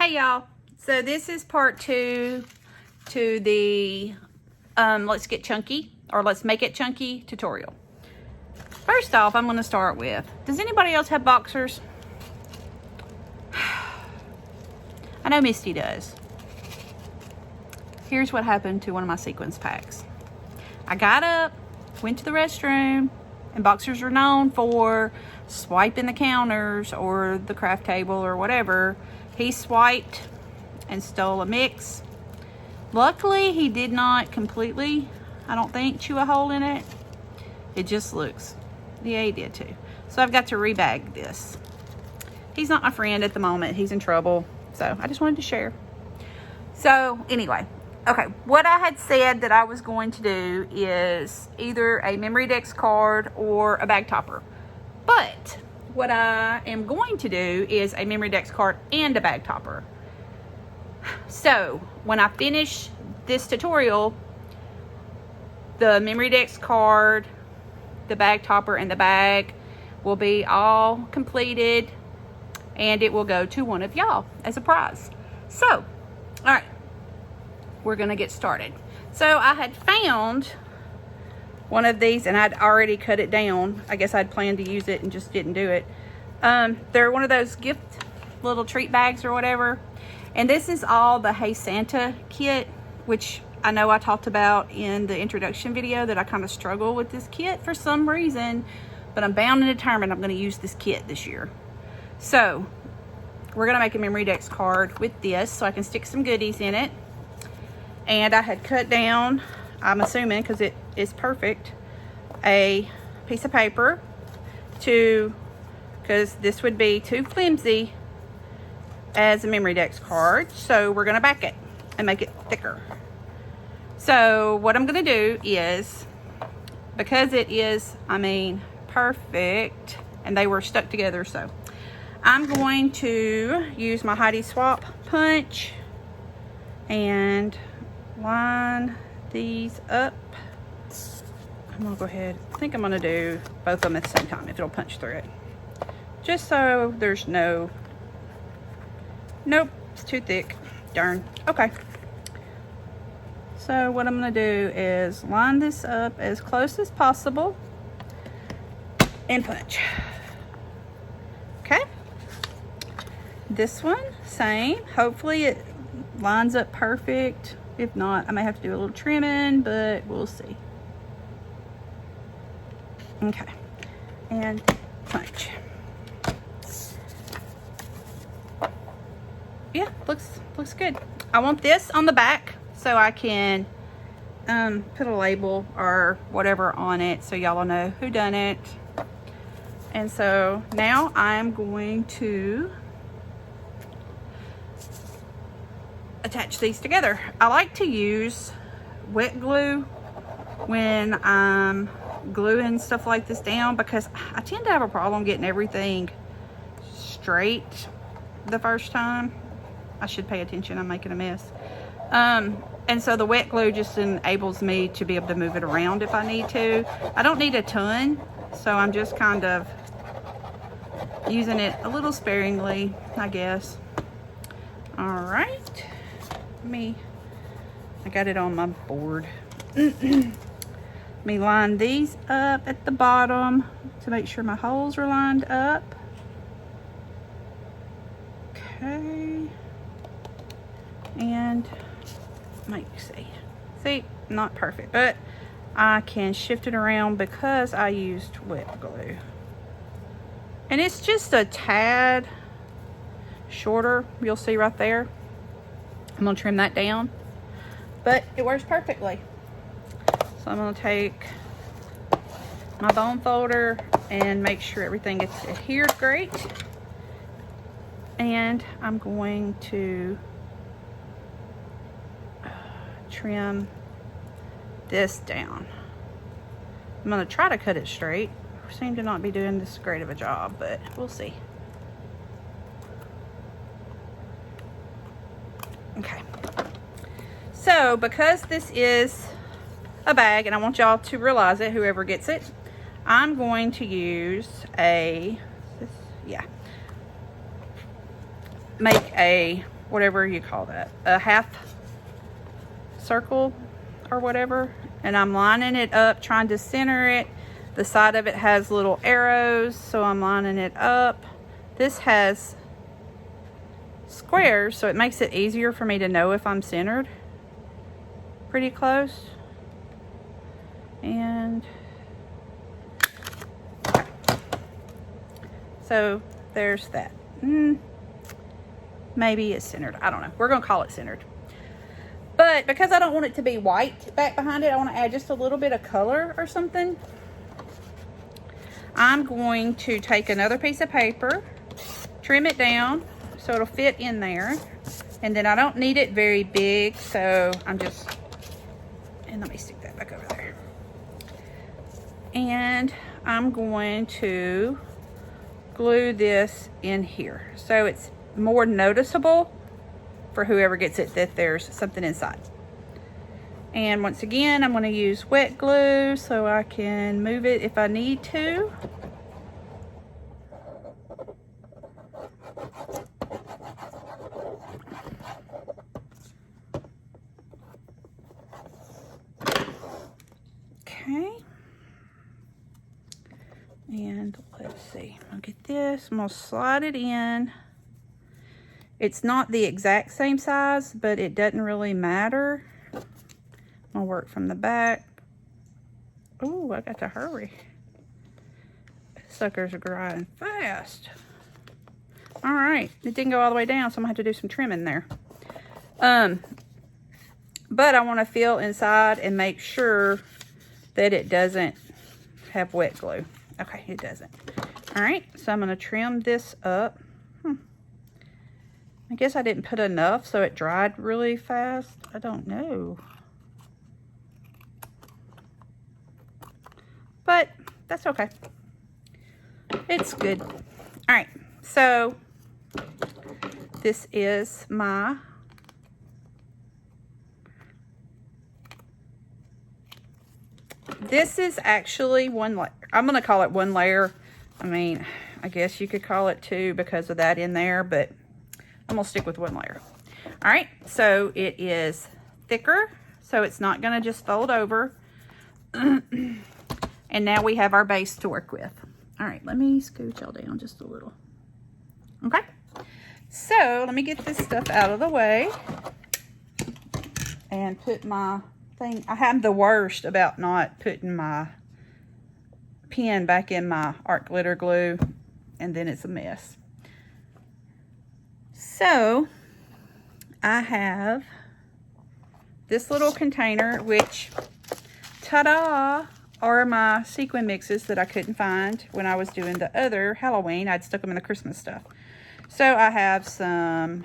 Hey y'all, so this is part 2 to the let's get chunky, or let's make it chunky tutorial. First off, I'm going to start with, does anybody else have boxers? I know Misty does. Here's what happened to one of my sequence packs. I got up, went to the restroom, and boxers are known for swiping the counters or the craft table or whatever. He swiped and stole a mix. Luckily, he did not completely, I don't think, chew a hole in it. It just looks, yeah, he did too. So I've got to rebag this. He's not my friend at the moment. He's in trouble. So I just wanted to share. So anyway, okay, what I had said that I was going to do is either a memory dex card or a bag topper. But what I am going to do is a memory dex card and a bag topper. So when I finish this tutorial, the memory dex card, the bag topper, and the bag will be all completed, and it will go to one of y'all as a prize. So, all right, we're gonna get started. So I had found one of these, and I'd already cut it down. I guess I'd planned to use it and just didn't do it. They're one of those gift little treat bags or whatever. And this is all the Hey Santa kit, which I know I talked about in the introduction video that I kind of struggle with this kit for some reason, but I'm bound and determined I'm going to use this kit this year. So we're going to make a memory dex card with this so I can stick some goodies in it. And I had cut down, I'm assuming because it is perfect, a piece of paper because this would be too flimsy as a memory dex card. So we're going to back it and make it thicker. So what I'm going to do is, because it is, I mean, perfect, and they were stuck together, so I'm going to use my Heidi Swap punch and line these up. I'm gonna go ahead, I think I'm gonna do both of them at the same time if it'll punch through it, just so there's no, nope, it's too thick, darn. Okay, so what I'm gonna do is line this up as close as possible and punch. Okay, this one same, hopefully it lines up perfect. If not, I may have to do a little trimming, but we'll see. Okay, and punch. Yeah, looks good. I want this on the back so I can put a label or whatever on it so y'all will know who done it. And so now I'm going to attach these together. I like to use wet glue when I'm gluing stuff like this down because I tend to have a problem getting everything straight the first time. I should pay attention, I'm making a mess. And so the wet glue just enables me to be able to move it around if I need to. I don't need a ton, so I'm just kind of using it a little sparingly, I guess. All right. I got it on my board. Let me line these up at the bottom to make sure my holes are lined up. Okay. And see, not perfect, but I can shift it around because I used wet glue. And it's just a tad shorter, you'll see right there. I'm gonna trim that down, but it works perfectly. So I'm gonna take my bone folder and make sure everything gets adhered great. And I'm going to trim this down. I'm gonna try to cut it straight. I seem to not be doing this great of a job, but we'll see. Okay, so because this is a bag and I want y'all to realize it, whoever gets it, I'm going to use make a whatever you call that, a half circle or whatever, and I'm lining it up, trying to center it. The side of it has little arrows, so I'm lining it up. This has squares, so it makes it easier for me to know if I'm centered pretty close. And so there's that. Maybe it's centered. I don't know. We're going to call it centered. But because I don't want it to be white back behind it, I want to add just a little bit of color or something. I'm going to take another piece of paper, trim it down so it'll fit in there. And then I don't need it very big, so I'm just, and let me stick that back over there. And I'm going to glue this in here so it's more noticeable for whoever gets it that there's something inside. And once again, I'm going to use wet glue so I can move it if I need to. Okay. And let's see, I'll get this, I'm going to slide it in. It's not the exact same size, but it doesn't really matter. I'll work from the back. Oh, I got to hurry. Suckers are drying fast. All right, it didn't go all the way down, so I'm gonna have to do some trimming there. But I want to feel inside and make sure that it doesn't have wet glue. Okay, it doesn't. All right, so I'm gonna trim this up. I guess I didn't put enough, so it dried really fast. I don't know. But that's okay. It's good. All right, so this is my this is actually one layer. I'm gonna call it one layer. I mean, I guess you could call it two because of that in there, but I'm gonna stick with one layer. All right, so it is thicker, so it's not gonna just fold over. And now we have our base to work with. All right, let me scooch y'all down just a little. Okay, so let me get this stuff out of the way and put my thing. I am the worst about not putting my pen back in my art glitter glue, and then it's a mess. So I have this little container, which, ta-da, are my sequin mixes that I couldn't find when I was doing the other Halloween. I'd stuck them in the Christmas stuff. So I have some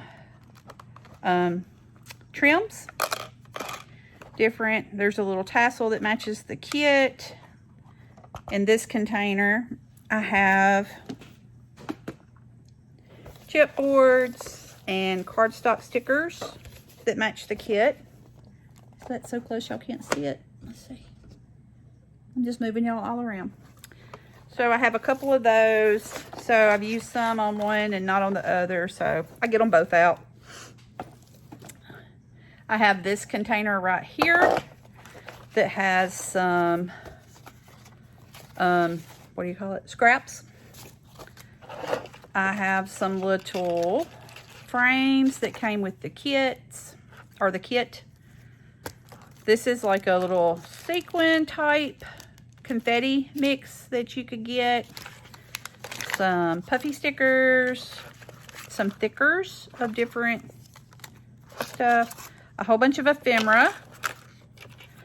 trims, different. There's a little tassel that matches the kit. In this container, I have chipboards and cardstock stickers that match the kit. So that's so close y'all can't see it. Let's see. I'm just moving y'all all around. So I have a couple of those. So I've used some on one and not on the other. So I get them both out. I have this container right here that has some, what do you call it? Scraps. I have some little frames that came with the kits, or the kit. This is like a little sequin type confetti mix that you could get. Some puffy stickers, some thickers of different stuff, a whole bunch of ephemera,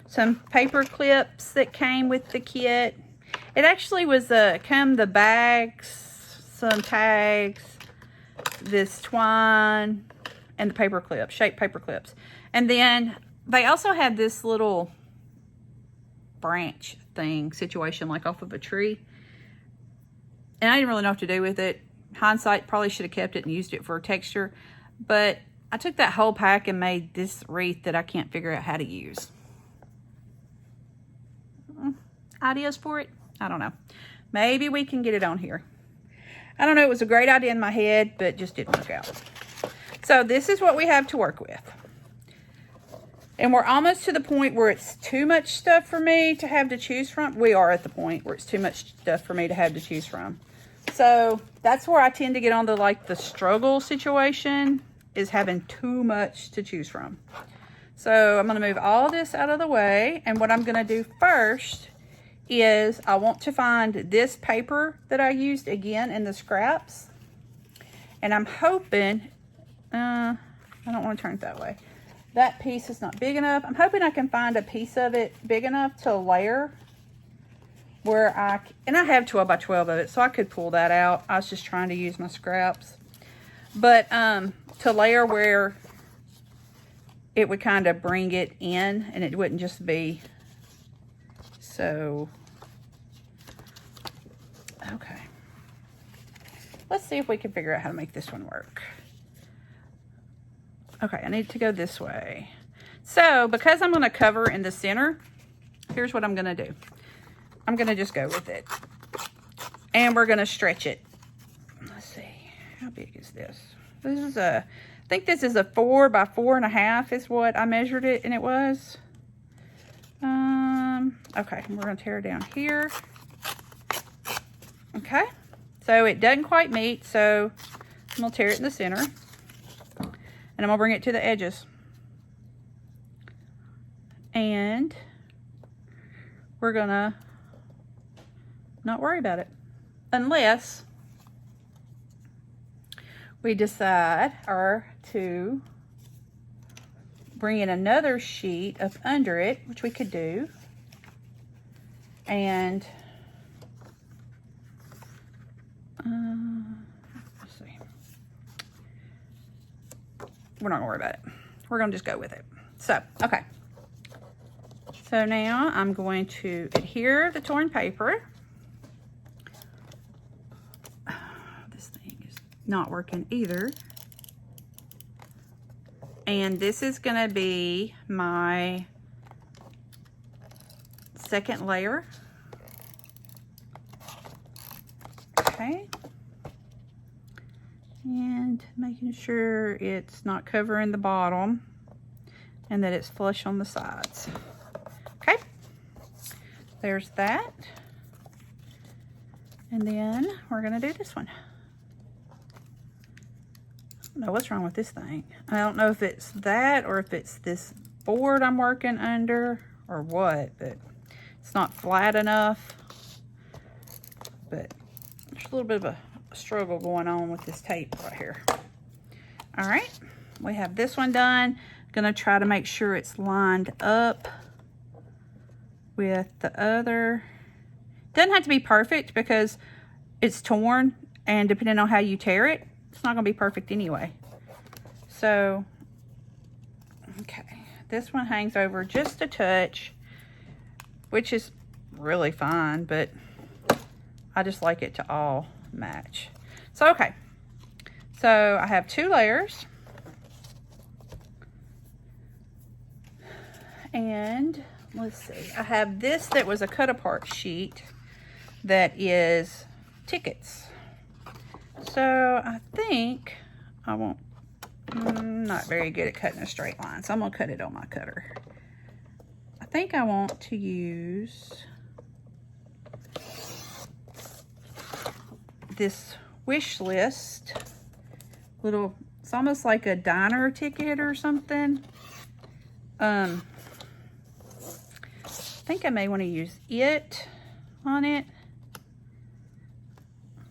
some paper clips that came with the kit. It actually was come the bags, some tags, this twine, and the paper clips, shaped paper clips. And then they also had this little branch thing situation like off of a tree. And I didn't really know what to do with it. Hindsight, probably should have kept it and used it for texture. But I took that whole pack and made this wreath that I can't figure out how to use. Ideas for it? I don't know. Maybe we can get it on here. I don't know. It was a great idea in my head, but just didn't work out. So this is what we have to work with. And we're almost to the point where it's too much stuff for me to have to choose from. We are at the point where it's too much stuff for me to have to choose from. So that's where I tend to get on the like the struggle situation, is having too much to choose from. So I'm going to move all this out of the way. And what I'm going to do first is I want to find this paper that I used again in the scraps. And I'm hoping, I don't want to turn it that way. That piece is not big enough. I'm hoping I can find a piece of it big enough to layer where and I have 12 by 12 of it, so I could pull that out. I was just trying to use my scraps. But to layer where it would kind of bring it in and it wouldn't just be so. Okay. Let's see if we can figure out how to make this one work. Okay, I need to go this way. So, because I'm going to cover in the center, here's what I'm going to do. I'm going to just go with it. And we're going to stretch it. Let's see. How big is this? This is I think this is a 4 by 4.5 is what I measured it, and it was. Okay, we're going to tear it down here. Okay. So, it doesn't quite meet, so I'm going to tear it in the center. And I'm going to bring it to the edges. And we're going to not worry about it. Unless we decide to bring in another sheet up under it, which we could do. And let's see. We're not gonna worry about it. We're gonna just go with it. So, okay. So now I'm going to adhere the torn paper. This thing is not working either. And this is gonna be my second layer. Okay. And making sure it's not covering the bottom and that it's flush on the sides. Okay, there's that. And then we're gonna do this one. I don't know what's wrong with this thing. I don't know if it's that or if it's this board I'm working under or what, but it's not flat enough. But there's a little bit of a struggle going on with this tape right here. All right, we have this one done. Gonna try to make sure it's lined up with the other. Doesn't have to be perfect because it's torn, and depending on how you tear it, it's not gonna be perfect anyway. So, okay, this one hangs over just a touch, which is really fine, but I just like it to all match. So, okay, so I have 2 layers, and let's see, I have this that was a cut apart sheet that is tickets. So I think I won't, I'm not very good at cutting a straight line, so I'm gonna cut it on my cutter. I think I want to use this wish list little, it's almost like a diner ticket or something. I think I may want to use it on it.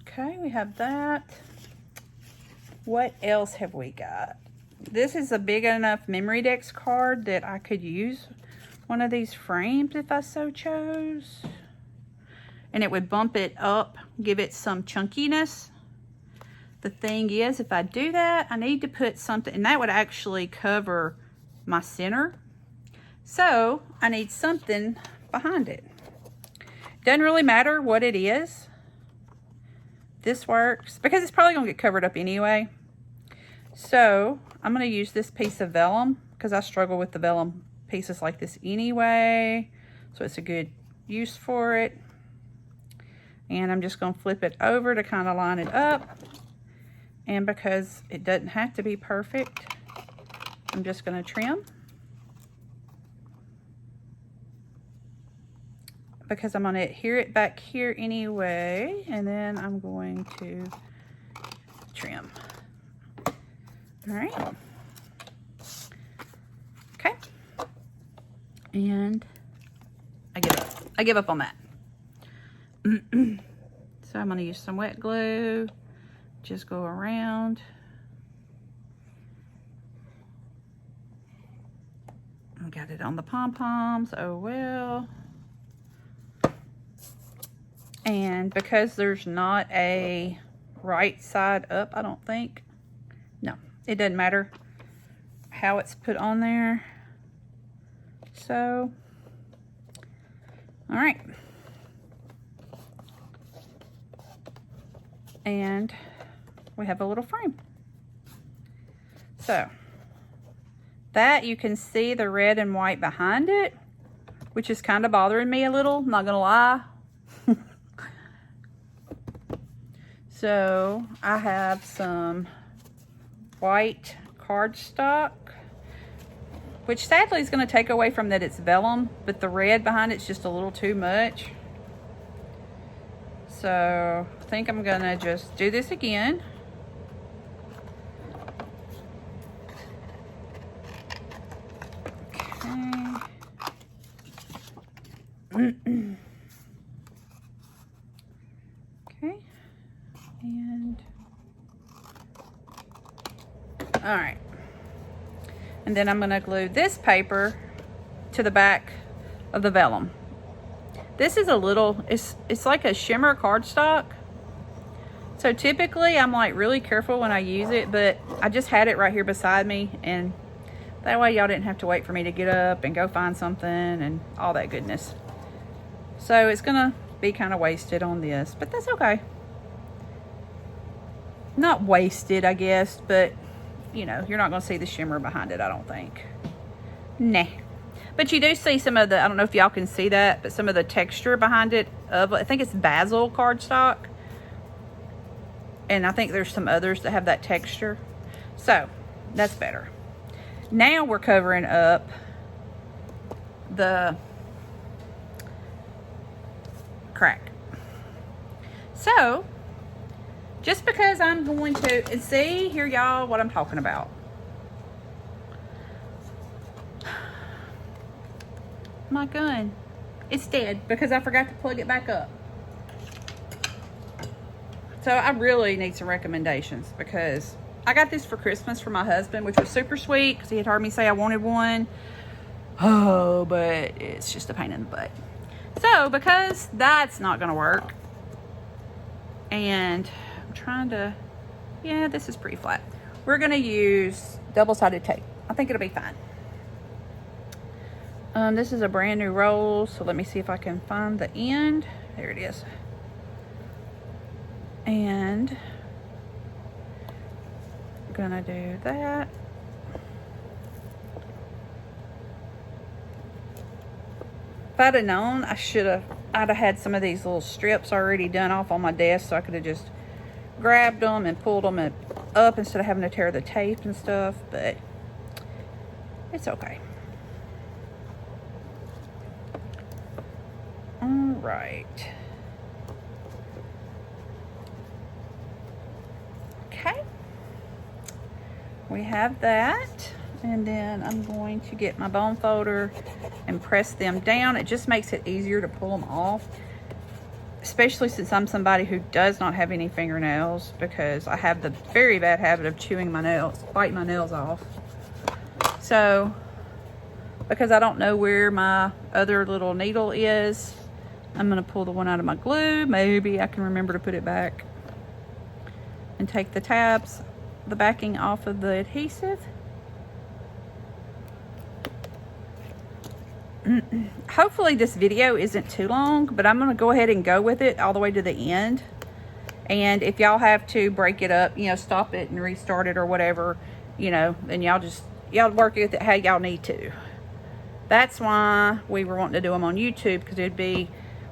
Okay, we have that. What else have we got? This is a big enough memory dex card that I could use one of these frames if I so chose. And it would bump it up, give it some chunkiness. The thing is, if I do that, I need to put something, and that would actually cover my center. So I need something behind it. Doesn't really matter what it is. This works because it's probably gonna get covered up anyway. So I'm gonna use this piece of vellum because I struggle with the vellum pieces like this anyway. So it's a good use for it. And I'm just gonna flip it over to kind of line it up. And because it doesn't have to be perfect, I'm just going to trim. Because I'm going to adhere it back here anyway. And then I'm going to trim. All right. Okay. And I give up. I give up on that. So I'm going to use some wet glue. Just go around. I got it on the pom-poms. Oh well. And because there's not a right side up, I don't think. No, it doesn't matter how it's put on there. So, all right. And we have a little frame. So, that you can see the red and white behind it, which is kind of bothering me a little, not gonna lie. So, I have some white cardstock, which sadly is going to take away from that it's vellum, but the red behind it's just a little too much. So I think I'm going to just do this again. Okay. Okay. And all right. And then I'm going to glue this paper to the back of the vellum. This is a little, it's like a shimmer cardstock. So typically I'm like really careful when I use it, but I just had it right here beside me, and that way y'all didn't have to wait for me to get up and go find something and all that goodness. So it's going to be kind of wasted on this, but that's okay. Not wasted, I guess, but you know, you're not going to see the shimmer behind it, I don't think. Nah. But you do see some of the, I don't know if y'all can see that, but some of the texture behind it of, I think it's basil cardstock. And I think there's some others that have that texture. So, that's better. Now we're covering up the crack. So, just because I'm going to, and see here y'all what I'm talking about. My gun, it's dead because I forgot to plug it back up. So I really need some recommendations, because I got this for Christmas for my husband, which was super sweet because he had heard me say I wanted one. Oh, but it's just a pain in the butt. So because that's not going to work, and I'm trying to, yeah, this is pretty flat. We're going to use double-sided tape. I think it'll be fine. This is a brand new roll, so let me see if I can find the end. There it is. And I'm gonna do that. If I'd have known, I'd have had some of these little strips already done off on my desk, so I could have just grabbed them and pulled them up instead of having to tear the tape and stuff, but it's okay. All right. Okay. We have that. And then I'm going to get my bone folder and press them down. It just makes it easier to pull them off, especially since I'm somebody who does not have any fingernails, because I have the very bad habit of chewing my nails, biting my nails off. So, because I don't know where my other little needle is, I'm going to pull the one out of my glue. Maybe I can remember to put it back. And take the tabs, the backing off of the adhesive. Hopefully this video isn't too long, but I'm going to go ahead and go with it all the way to the end. And if y'all have to break it up, you know, stop it and restart it or whatever, you know, then y'all work with it how y'all need to. That's why we were wanting to do them on YouTube, because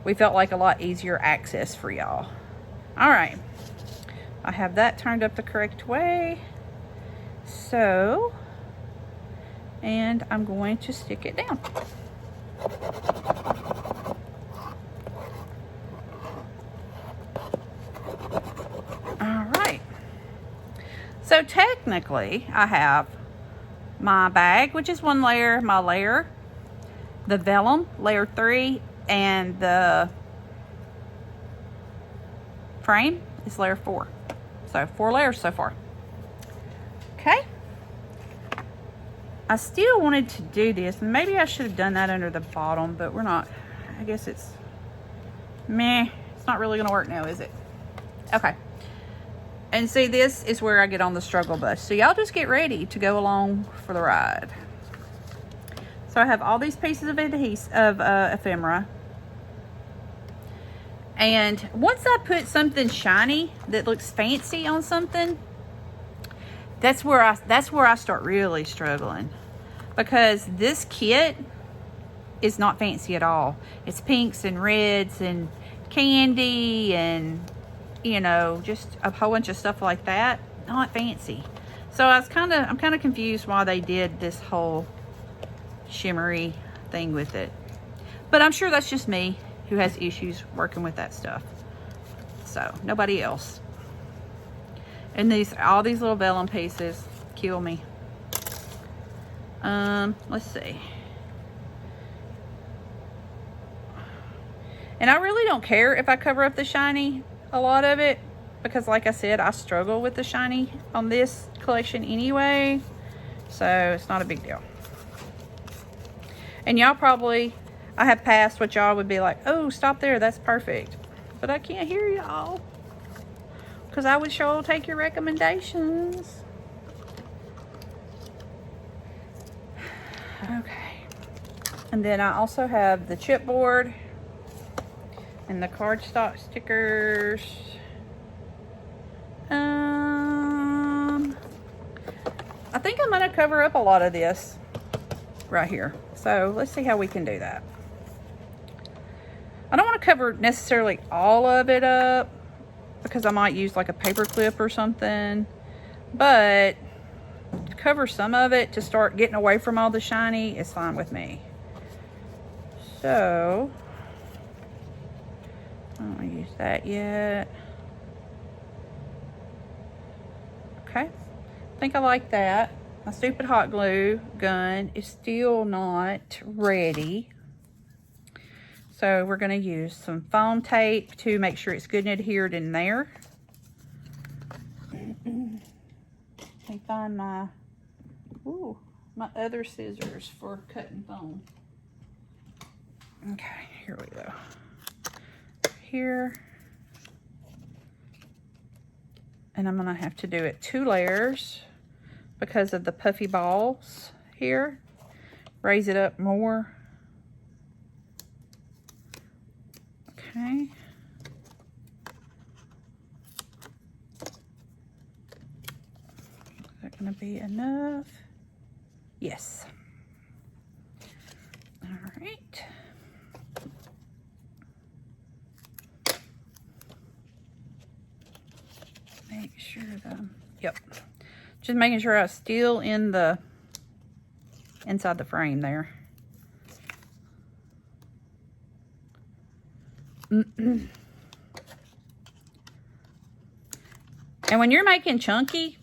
we felt like a lot easier access for y'all. All right. I have that turned up the correct way. So, and I'm going to stick it down. All right. So technically, I have my bag, which is 1 layer, my layer, the vellum, layer 3, and the frame is layer 4. So 4 layers so far. Okay. I still wanted to do this, and maybe I should have done that under the bottom, but we're not. I guess it's meh. It's not really gonna work now, is it? Okay. And see, this is where I get on the struggle bus. So y'all just get ready to go along for the ride. So I have all these pieces of ephemera. And once I put something shiny that looks fancy on something, that's where I start really struggling. Because this kit is not fancy at all. It's pinks and reds and candy and, you know, just a whole bunch of stuff like that. Not fancy. So I'm kind of confused why they did this whole shimmery thing with it. But I'm sure that's just me who has issues working with that stuff. So nobody else. And all these little vellum pieces kill me. Let's see. And I really don't care if I cover up the shiny, a lot of it, because like I said, I struggle with the shiny on this collection anyway, so it's not a big deal. And y'all probably, I have passed what y'all would be like, oh, stop there, that's perfect. But I can't hear y'all, because I would sure take your recommendations. Okay. And then I also have the chipboard and the cardstock stickers. I think I'm gonna cover up a lot of this right here. So let's see how we can do that. I don't want to cover necessarily all of it up because I might use like a paper clip or something, but cover some of it to start getting away from all the shiny is fine with me. So I don't want to use that yet. Okay, I think I like that. My stupid hot glue gun is still not ready. So we're going to use some foam tape to make sure it's good and adhered in there. Let me find my other scissors for cutting foam. Okay, here we go. Here. And I'm going to have to do it 2 layers because of the puffy balls here. Raise it up more. Okay. Is that going to be enough? Yes. All right. Make sure yep. Just making sure I'm still in the inside the frame there. And when you're making chunky,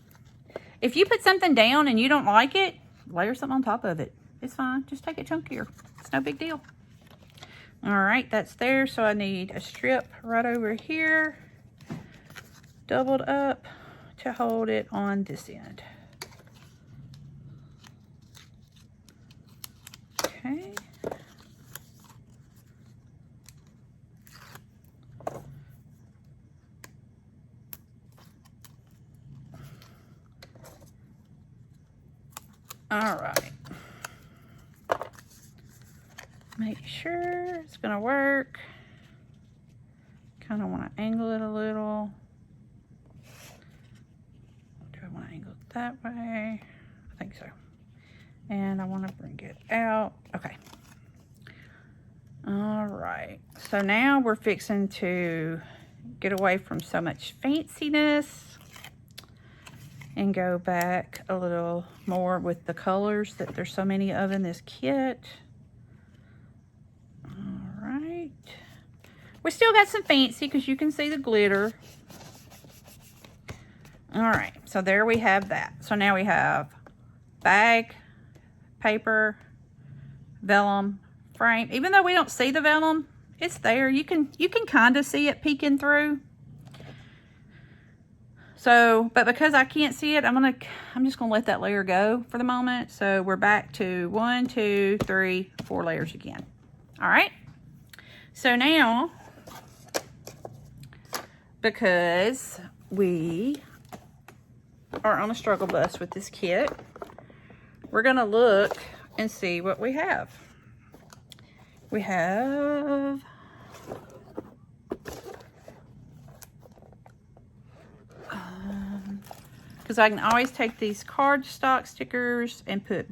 if you put something down and you don't like it, layer something on top of it. It's fine. Just take it chunkier. It's no big deal. All right, that's there. So I need a strip right over here, doubled up to hold it on this end. Okay. All right. Make sure it's gonna work. Kind of want to angle it a little. Do I want to angle it that way? I think so. And I want to bring it out. Okay. All right. So now we're fixing to get away from so much fanciness. and go back a little more with the colors that there's so many of in this kit. All right. We still got some fancy because you can see the glitter. All right, so there we have that. So now we have bag, paper, vellum, frame. Even though we don't see the vellum, it's there. You can kind of see it peeking through. So, but because I can't see it, I'm just gonna let that layer go for the moment. So we're back to 1, 2, 3, 4 layers again. All right. So now, because we are on a struggle bus with this kit, we're gonna look and see what we have. We have because I can always take these cardstock stickers and put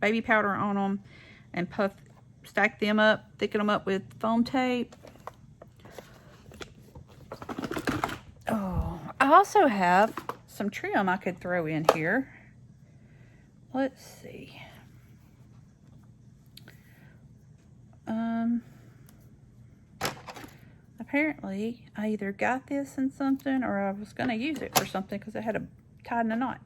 baby powder on them and stack them up, thicken them up with foam tape. Oh, I also have some trim I could throw in here. Let's see. Apparently I either got this in something or I was going to use it for something because it had a tied in a knot.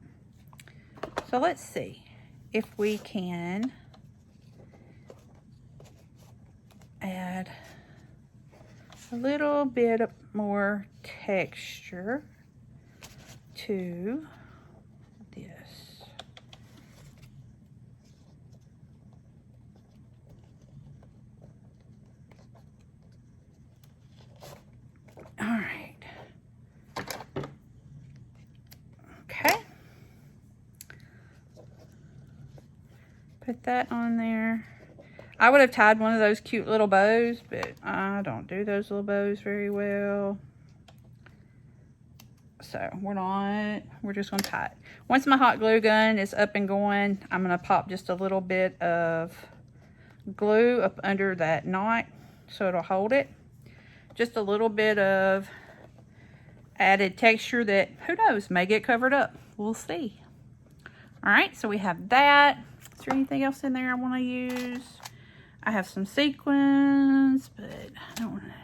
So let's see if we can add a little bit more texture to this. All right. Okay. Put that on there. I would have tied one of those cute little bows, but I don't do those little bows very well. So we're just gonna tie it. Once my hot glue gun is up and going, I'm gonna pop just a little bit of glue up under that knot so it'll hold it. Just a little bit of added texture that, who knows, may get covered up. We'll see. All right, so we have that. Is there anything else in there I want to use? I have some sequins, but I don't want to.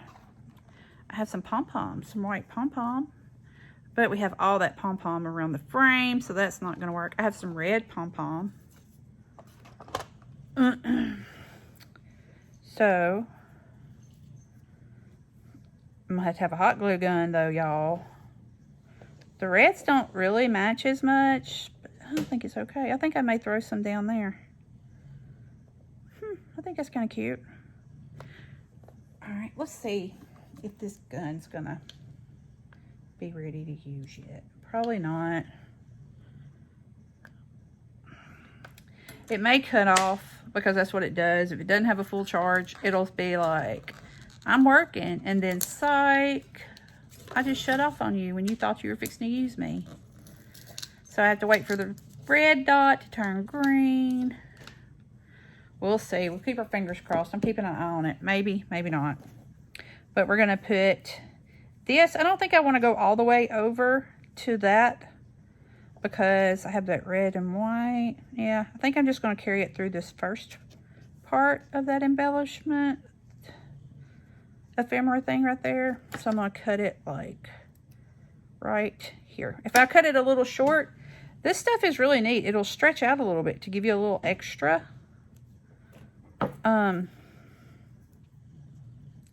I have some pom-poms, some white pom-pom, but we have all that pom-pom around the frame, so that's not going to work. I have some red pom-pom. So I'm gonna have to have a hot glue gun though, y'all. The reds don't really match as much, but I don't think it's okay. I think I may throw some down there. I think that's kind of cute. All right, let's see if this gun's gonna be ready to use yet. Probably not. It may cut off because that's what it does. If it doesn't have a full charge, it'll be like, I'm working, and then psych, I just shut off on you when you thought you were fixing to use me. So I have to wait for the red dot to turn green. We'll see. We'll keep our fingers crossed. I'm keeping an eye on it. Maybe, maybe not. But we're going to put this. I don't think I want to go all the way over to that because I have that red and white. Yeah, I think I'm just going to carry it through this first part of that embellishment ephemera thing right there. So I'm going to cut it like right here. If I cut it a little short, this stuff is really neat. It'll stretch out a little bit to give you a little extra.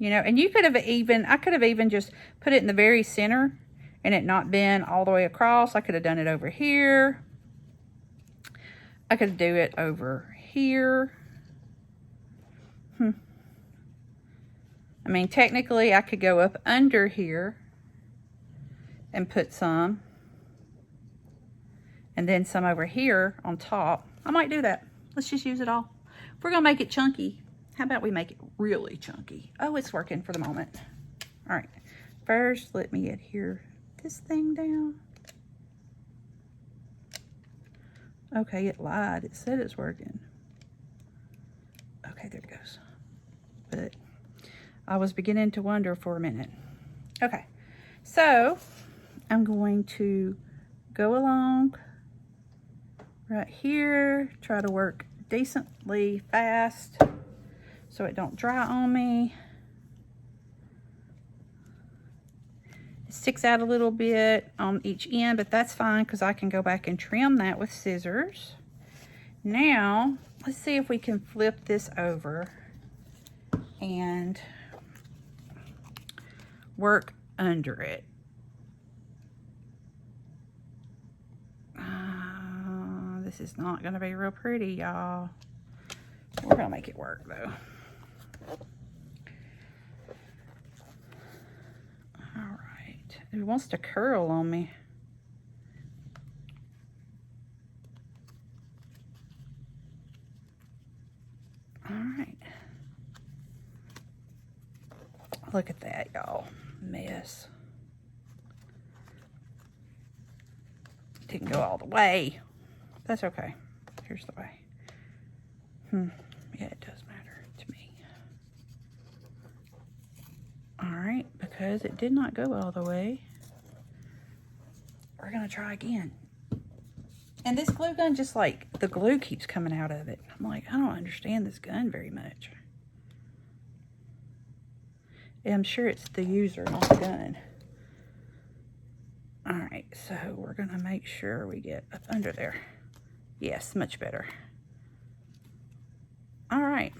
You know, and you could have even, I could have even just put it in the very center and it not been all the way across. I could have done it over here. I could do it over here. I mean, technically, I could go up under here and put some. And then some over here on top. I might do that. Let's just use it all. If we're going to make it chunky, how about we make it really chunky? Oh, it's working for the moment. All right. First, let me adhere this thing down. Okay, it lied. It said it's working. Okay, there it goes. But I was beginning to wonder for a minute. Okay, so I'm going to go along right here. Try to work decently fast so it don't dry on me. It sticks out a little bit on each end, but that's fine because I can go back and trim that with scissors. Now, let's see if we can flip this over and work under it. This is not going to be real pretty, y'all. We're going to make it work, though. All right. It wants to curl on me. All right. Look at that, y'all. Mess. Didn't go all the way. That's okay. Here's the way. Yeah, it does matter to me. All right, because it did not go all the way, we're gonna try again. And this glue gun, just like the glue keeps coming out of it. I'm like, I don't understand this gun very much. And I'm sure it's the user, not the gun. All right, so we're gonna make sure we get up under there. Yes, much better. All right.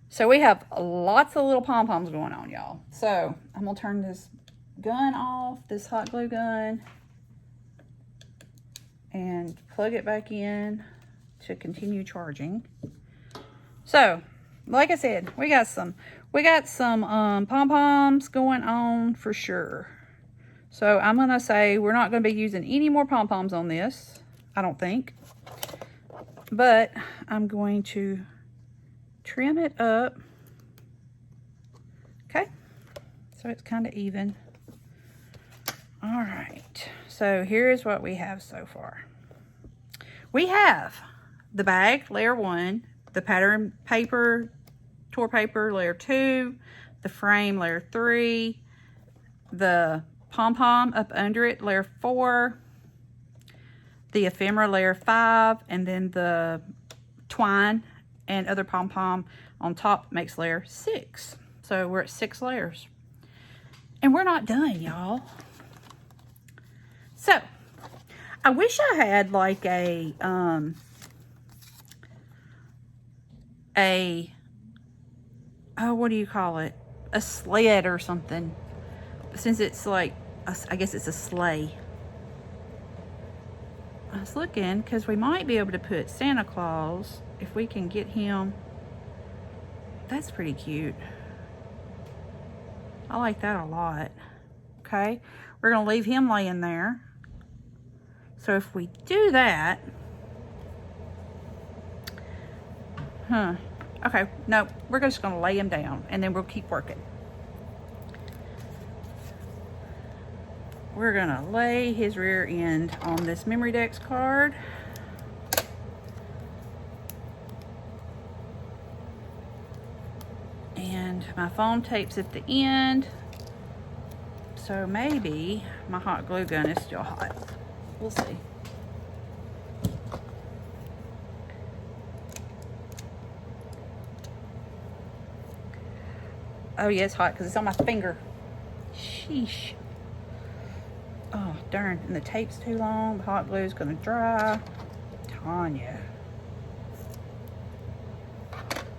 So we have lots of little pom-poms going on, y'all. So I'm gonna turn this gun off, this hot glue gun, and plug it back in to continue charging. So, like I said, we got some pom-poms going on for sure. So I'm gonna say we're not gonna be using any more pom-poms on this, I don't think. But I'm going to trim it up. Okay, so it's kind of even. All right, so here's what we have so far. We have the bag, layer 1, the pattern paper, tour paper, layer 2, the frame, layer 3, the pom-pom up under it, layer 4, the ephemera, layer 5, and then the twine and other pom-pom on top makes layer 6. So we're at 6 layers. And we're not done, y'all. So, I wish I had like a oh, what do you call it? A sled or something. Since it's like, I guess it's a sleigh. I was looking because we might be able to put Santa Claus if we can get him. That's pretty cute. I like that a lot. Okay, we're gonna leave him laying there. So if we do that, okay, no, we're just gonna lay him down and then we'll keep working. We're gonna lay his rear end on this Memory Dex card. And my foam tape's at the end. So maybe my hot glue gun is still hot. We'll see. Oh yeah, it's hot because it's on my finger. Sheesh. Oh, darn. And the tape's too long. The hot glue's gonna dry. Tonya.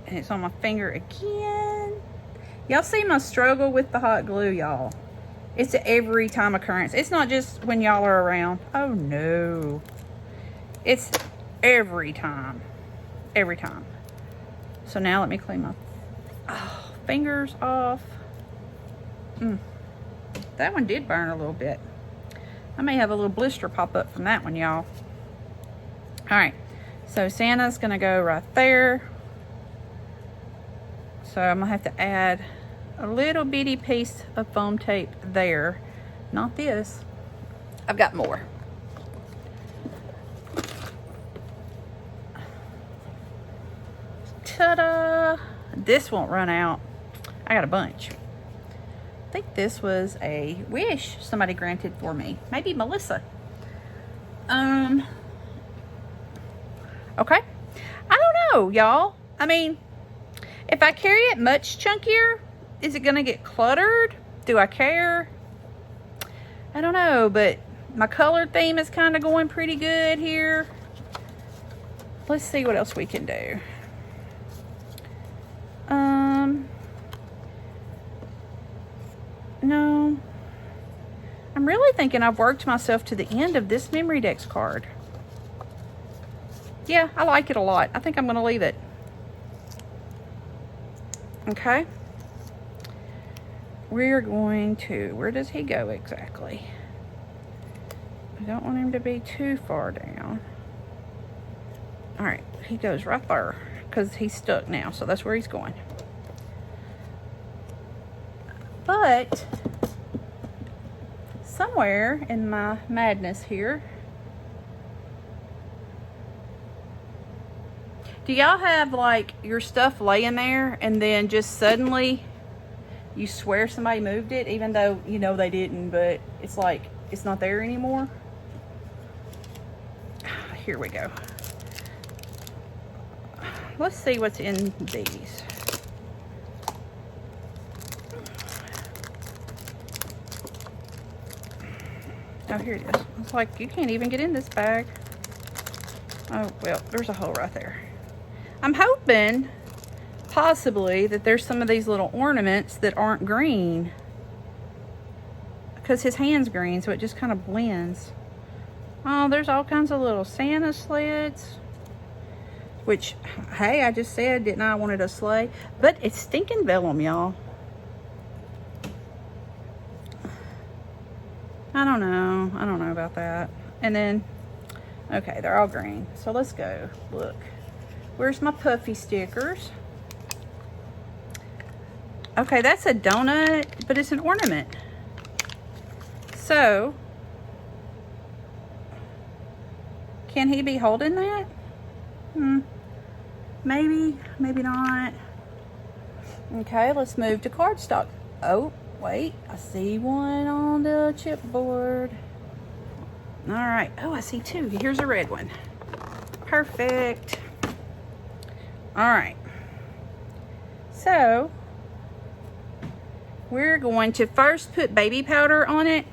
And it's on my finger again. Y'all see my struggle with the hot glue, y'all. It's an every time occurrence. It's not just when y'all are around. Oh no. It's every time. Every time. So now let me clean my fingers off. That one did burn a little bit. I may have a little blister pop up from that one, y'all. All right, so Santa's gonna go right there. So I'm gonna have to add a little bitty piece of foam tape there. Not this. I've got more. Ta-da! This won't run out. I got a bunch. think this was a wish somebody granted for me. Maybe Melissa. Okay. I don't know, y'all. I mean, if I carry it much chunkier, is it going to get cluttered? Do I care? I don't know, but my color theme is kind of going pretty good here. Let's see what else we can do. No. I'm really thinking I've worked myself to the end of this Memory Dex card. Yeah, I like it a lot. I think I'm going to leave it. Okay. We're going to, where does he go exactly? I don't want him to be too far down. All right, he goes right there because he's stuck now, so that's where he's going. But somewhere in my madness here, do y'all have like your stuff laying there and then just suddenly you swear somebody moved it, even though you know they didn't, but it's like it's not there anymore? Here we go. Let's see what's in these. Oh, here it is. It's like you can't even get in this bag. Oh, well, there's a hole right there. I'm hoping possibly that there's some of these little ornaments that aren't green, because his hand's green, so it just kind of blends. Oh, there's all kinds of little Santa sleds, which, hey, I just said, didn't I wanted a sleigh? But it's stinking vellum, y'all. I don't know about that. And then, okay, they're all green. So let's go. Look, where's my puffy stickers? Okay, that's a donut, but it's an ornament. So, can he be holding that? Maybe, maybe not. Okay, let's move to cardstock. Oh, wait, I see one on the chipboard. All right, oh, I see two. Here's a red one. Perfect. All right. So, we're going to first put baby powder on it.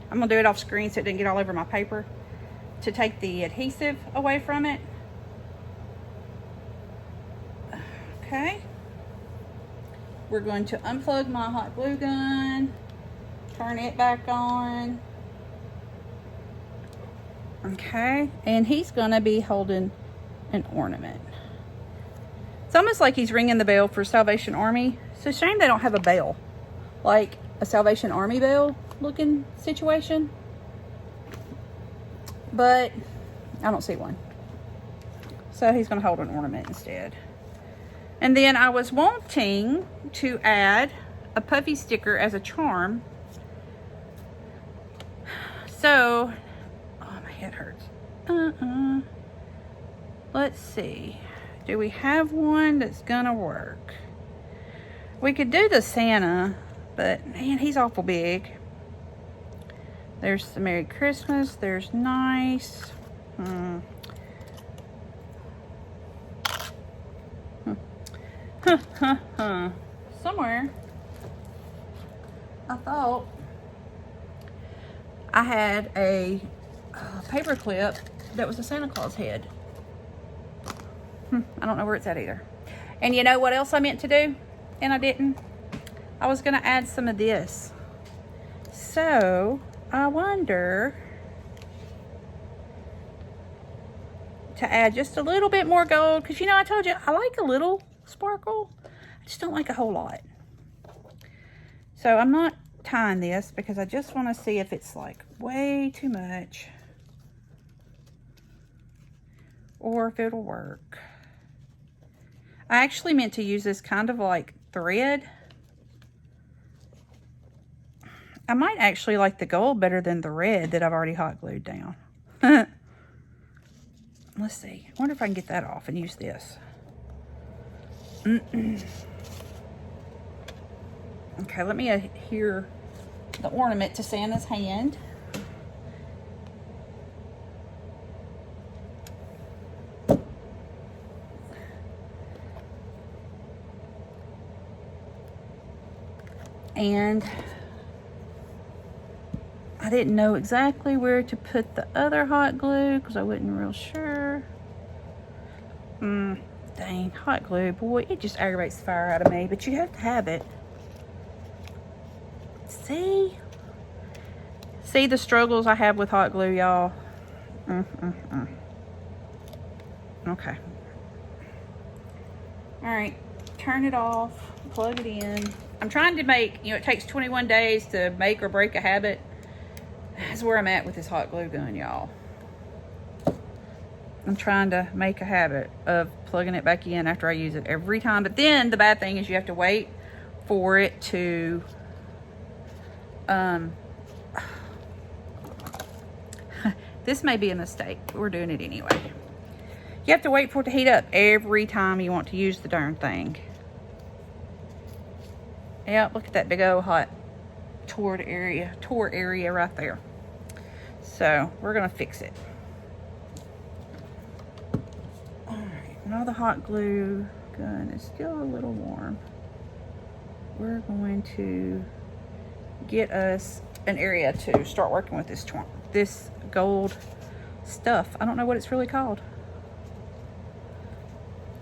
I'm gonna do it off screen so it didn't get all over my paper, to take the adhesive away from it. Okay. We're going to unplug my hot glue gun, turn it back on. Okay, and he's gonna be holding an ornament. It's almost like he's ringing the bell for Salvation Army. It's a shame they don't have a bell, like a Salvation Army bell looking situation, but I don't see one. So he's gonna hold an ornament instead. And then I was wanting to add a puffy sticker as a charm. So, oh, my head hurts. Let's see. Do we have one that's gonna work? We could do the Santa, but man, he's awful big. There's the Merry Christmas. There's nice. Somewhere I thought I had a paper clip that was a Santa Claus head. I don't know where it's at either. And you know what else I meant to do and I didn't? I was gonna add some of this. So I wonder to add just a little bit more gold, because you know I told you I like a little sparkle. I just don't like a whole lot. So I'm not tying this because I just want to see if it's like way too much or if it'll work. I actually meant to use this kind of like thread. I might actually like the gold better than the red that I've already hot glued down. Let's see. I wonder if I can get that off and use this. Okay, let me adhere the ornament to Santa's hand. And I didn't know exactly where to put the other hot glue because I wasn't real sure. Dang, hot glue, boy, it just aggravates the fire out of me, but you have to have it. See the struggles I have with hot glue, y'all. Okay. All right, turn it off, plug it in. I'm trying to make, it takes 21 days to make or break a habit. That's where I'm at with this hot glue gun, y'all. I'm trying to make a habit of plugging it back in after I use it every time. But then the bad thing is you have to wait for it to, this may be a mistake, but we're doing it anyway. You have to wait for it to heat up every time you want to use the darn thing. Yeah, look at that big old hot tore area right there. So we're gonna fix it. All right, now the hot glue gun is still a little warm. We're going to get us an area to start working with this gold stuff. I don't know what it's really called.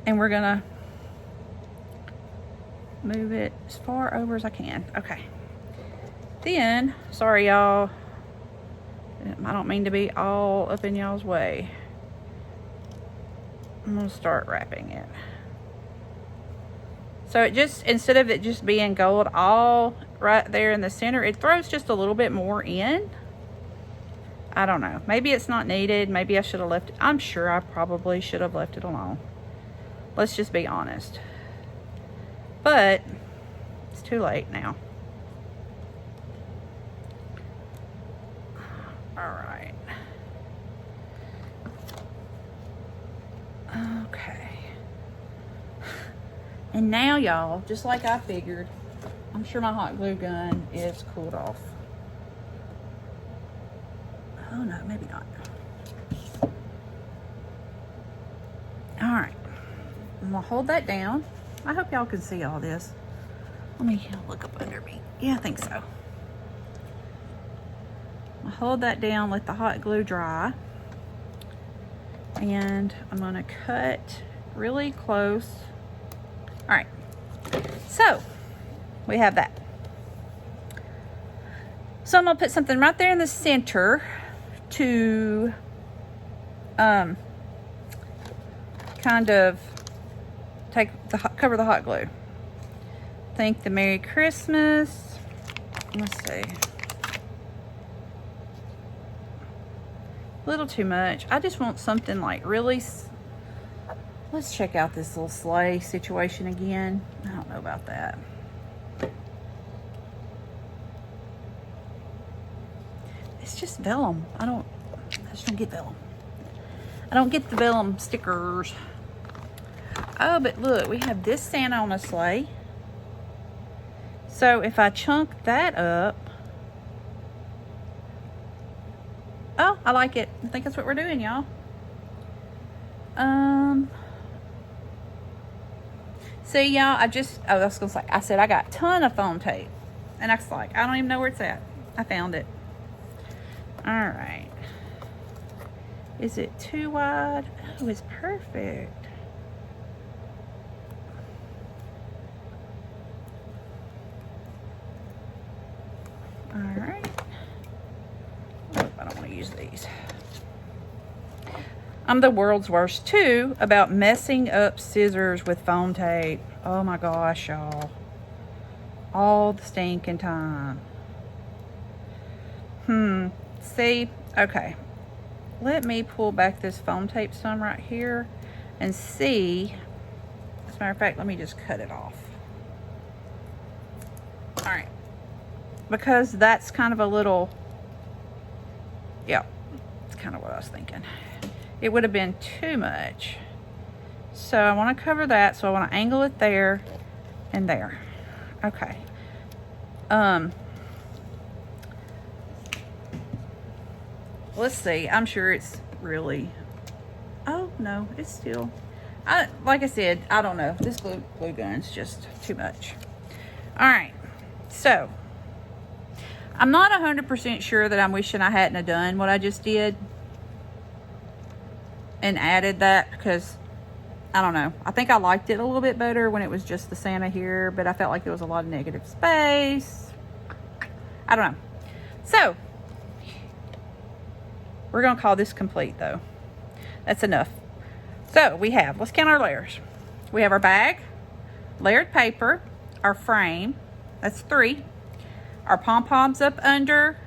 And we're gonna move it as far over as I can. Okay. Then, sorry y'all, I don't mean to be all up in y'all's way. I'm gonna start wrapping it. So it just, instead of it just being gold all right there in the center, it throws just a little bit more in. I don't know. Maybe it's not needed. Maybe I should have left it. I'm sure I probably should have left it alone. Let's just be honest. But it's too late now. All right. Okay. And now, y'all, just like I figured, I'm sure my hot glue gun is cooled off. Oh no, maybe not. All right. I'm gonna hold that down. I hope y'all can see all this. Let me look up under me. Yeah, I think so. I'll hold that down, let the hot glue dry. And I'm gonna cut really close. All right, so we have that. So I'm gonna put something right there in the center to kind of cover the hot glue. Thank the Merry Christmas. Let's see. A little too much. I just want something like really. Let's check out this little sleigh situation again. I don't know about that. It's just vellum. I just don't get vellum. I don't get the vellum stickers. Oh, but look, we have this Santa on a sleigh. So if I chunk that up. Oh, I like it. I think that's what we're doing, y'all. See, y'all, I was gonna say, I said I got a ton of foam tape. And I was like, I don't even know where it's at. I found it. All right. Is it too wide? Oh, it's perfect. All right. Oh, I don't want to use these. I'm the world's worst too about messing up scissors with foam tape. Oh my gosh, y'all. All the stinking time. See, okay. Let me pull back this foam tape some right here and see. As a matter of fact, let me just cut it off. All right. Because that's kind of a little, yeah, it's kind of what I was thinking. It would have been too much. So I want to cover that. So I want to angle it there and there. Okay. Let's see. I'm sure it's really, oh no, it's still, like I said, I don't know. This glue gun's just too much. All right, so I'm not 100% sure that I'm wishing I hadn't have done what I just did and added that, because I don't know. I think I liked it a little bit better when it was just the Santa here, but I felt like there was a lot of negative space. I don't know. So we're gonna call this complete though. That's enough. So we have, let's count our layers. We have our bag, layered paper, our frame, that's 3. Our pom-poms up under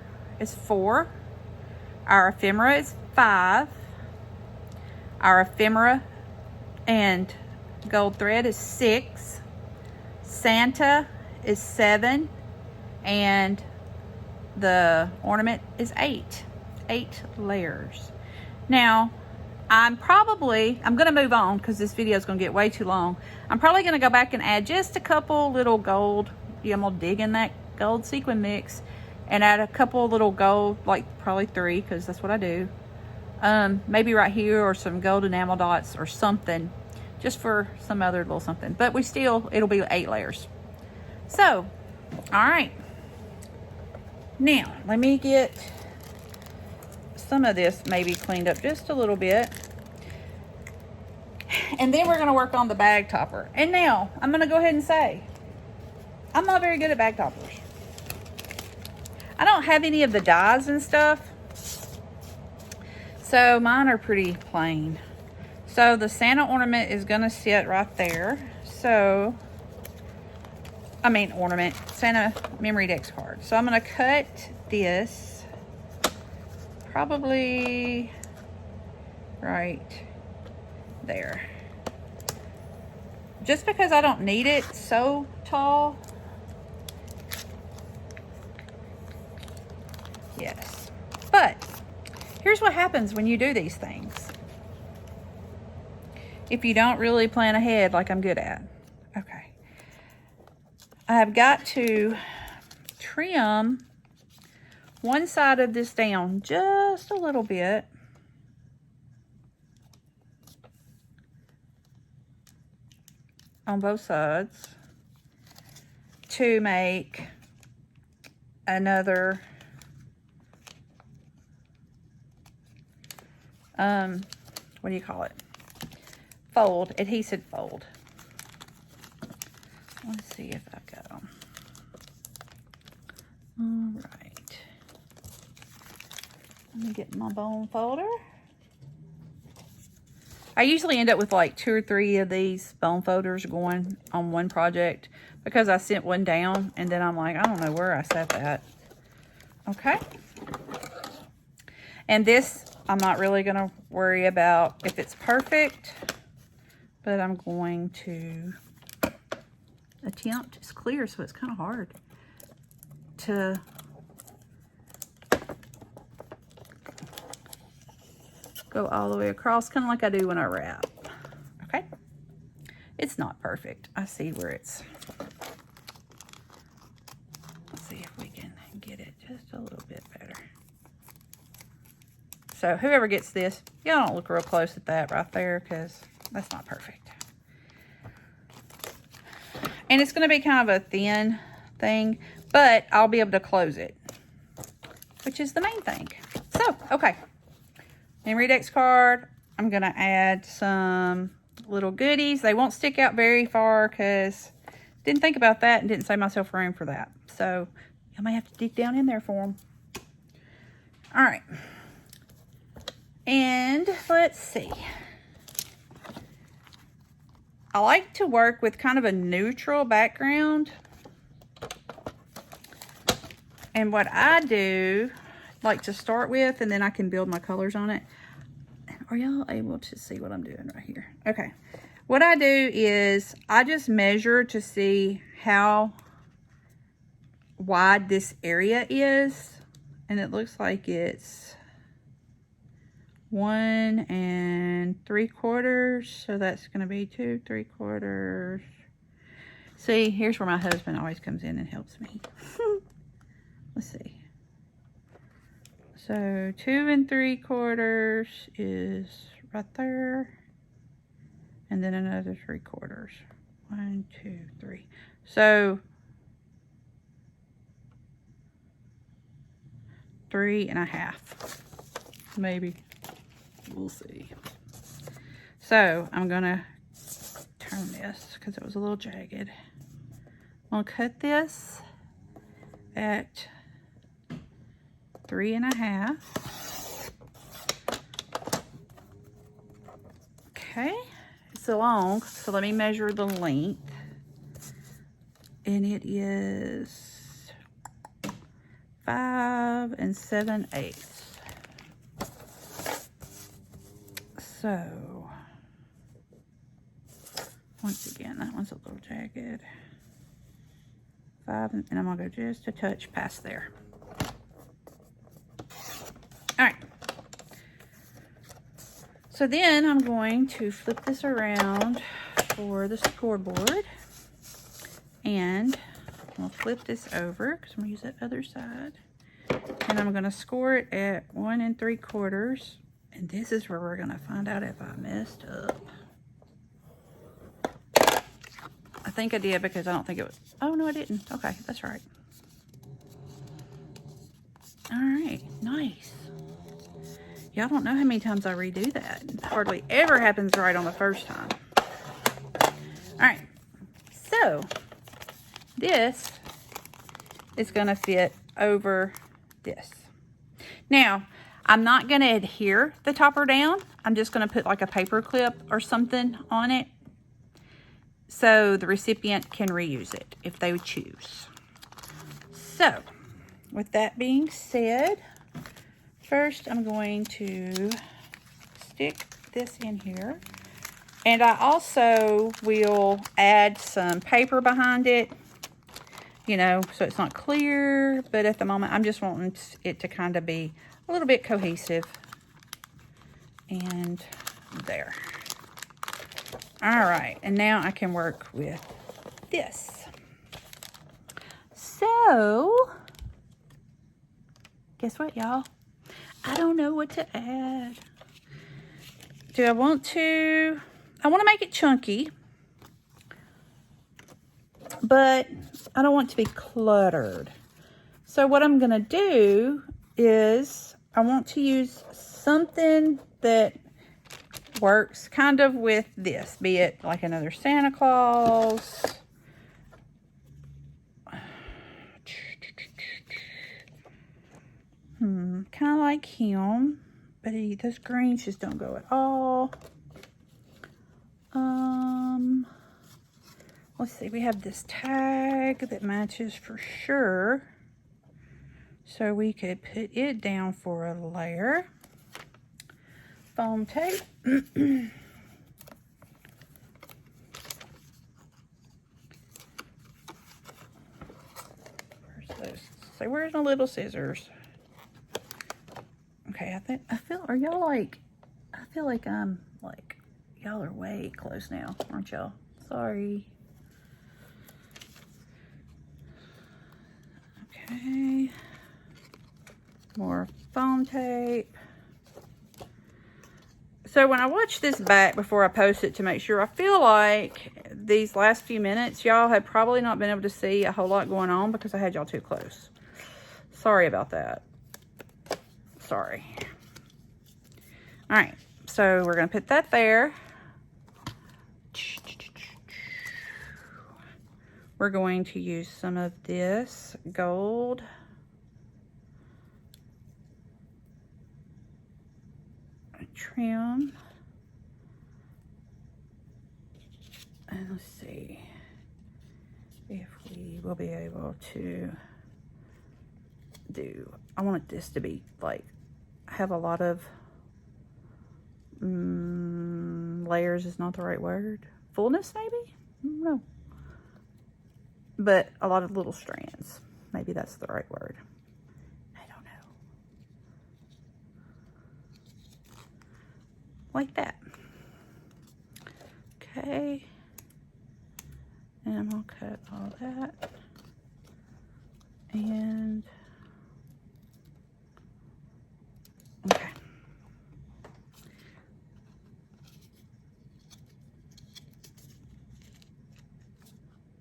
is 4. Our ephemera is 5. Our ephemera and gold thread is 6. Santa is 7. And the ornament is 8. 8 layers. Now, I'm gonna move on because this video is gonna get way too long. I'm probably gonna go back and add just a couple little gold. Yeah, I'm gonna dig in that gold sequin mix and add a couple little gold, like probably 3, because that's what I do. Maybe right here, or some gold enamel dots or something, just for some other little something. But it'll be 8 layers. So, all right. Now, let me get some of this maybe cleaned up just a little bit. And then we're going to work on the bag topper. And now, I'm going to go ahead and say, I'm not very good at bag toppers. I don't have any of the dies and stuff. So mine are pretty plain. So the Santa ornament is going to sit right there. So, ornament, Santa memory dex card. So I'm going to cut this probably right there. Just because I don't need it so tall. Yes. But here's what happens when you do these things. If you don't really plan ahead like I'm good at. Okay. I've got to trim one side of this down just a little bit. On both sides to make another what do you call it? Fold, adhesive fold. Let's see if I got them. All right. Let me get my bone folder. I usually end up with like 2 or 3 of these bone folders going on one project because I sent one down and then I'm like, I don't know where I set that. Okay. And this, I'm not really going to worry about if it's perfect, but I'm going to attempt. It's clear, so it's kind of hard to go all the way across, kind of like I do when I wrap. Okay. It's not perfect. I see where it's. Let's see if we can get it just a little bit better. So whoever gets this, y'all don't look real close at that right there because that's not perfect. And it's going to be kind of a thin thing, but I'll be able to close it, which is the main thing. So, okay. Memory dex card. I'm going to add some little goodies. They won't stick out very far because didn't think about that and didn't save myself room for that. So, I might have to dig down in there for them. All right. And let's see. I like to work with kind of a neutral background. And what I do, like to start with, and then I can build my colors on it. Are y'all able to see what I'm doing right here? Okay. What I do is I just measure to see how wide this area is. And it looks like it's 1 3/4. So that's going to be 2 3/4. See, here's where my husband always comes in and helps me. Let's see. So 2 3/4 is right there. And then another 3/4. 1, 2, 3. So 3 1/2. Maybe. We'll see. So I'm gonna turn this because it was a little jagged. I'm gonna cut this at 3 1/2. Okay, it's long, so let me measure the length. And it is 5 7/8. So, once again, that one's a little jagged. 5, and I'm gonna go just a touch past there. All right. So then I'm going to flip this around for the scoreboard. And I'll flip this over because I'm gonna use that other side. And I'm gonna score it at 1 3/4. And this is where we're gonna find out if I messed up. I think I did because I don't think it was, oh no I didn't. Okay, that's right. All right, nice. Y'all don't know how many times I redo that. It hardly ever happens right on the first time. All right, so this is gonna fit over this. Now, I'm not gonna adhere the topper down. I'm just gonna put like a paper clip or something on it so the recipient can reuse it if they would choose. So, with that being said, first I'm going to stick this in here. And I also will add some paper behind it, you know, so it's not clear, but at the moment I'm just wanting it to kind of be a little bit cohesive. And there. All right, and now I can work with this. So, guess what, y'all? I don't know what to add. Do I want to make it chunky, but I don't want it to be cluttered. So what I'm gonna do is I want to use something that works kind of with this, be it like another Santa Claus. Kind of like him, but those greens just don't go at all. Let's see, we have this tag that matches for sure. So we could put it down for a layer. Foam tape. Where's my little scissors? Okay, are y'all like, I feel like I'm like, y'all are way close now, aren't y'all? Sorry. Okay. More foam tape. So when I watch this back before I post it to make sure, I feel like these last few minutes, y'all have probably not been able to see a whole lot going on because I had y'all too close. Sorry about that. Sorry. All right, so we're gonna put that there. We're going to use some of this gold. Trim. And let's see if we will be able to do, I want this to be like, have a lot of, layers is not the right word. Fullness maybe? I don't know. But a lot of little strands. Maybe that's the right word. I don't know. Like that. Okay. And I'm gonna cut all that. And okay.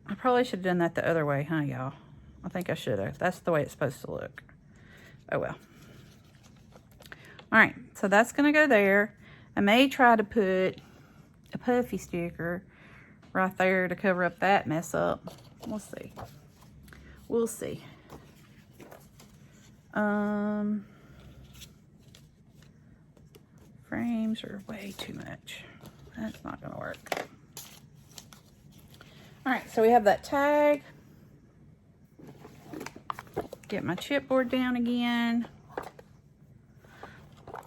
I probably should have done that the other way, huh, y'all? I think I should have. That's the way it's supposed to look. Oh, well. All right, so that's going to go there. I may try to put a puffy sticker right there to cover up that mess up. We'll see. We'll see. Frames are way too much. That's not going to work. All right, so we have that tag. Get my chipboard down again.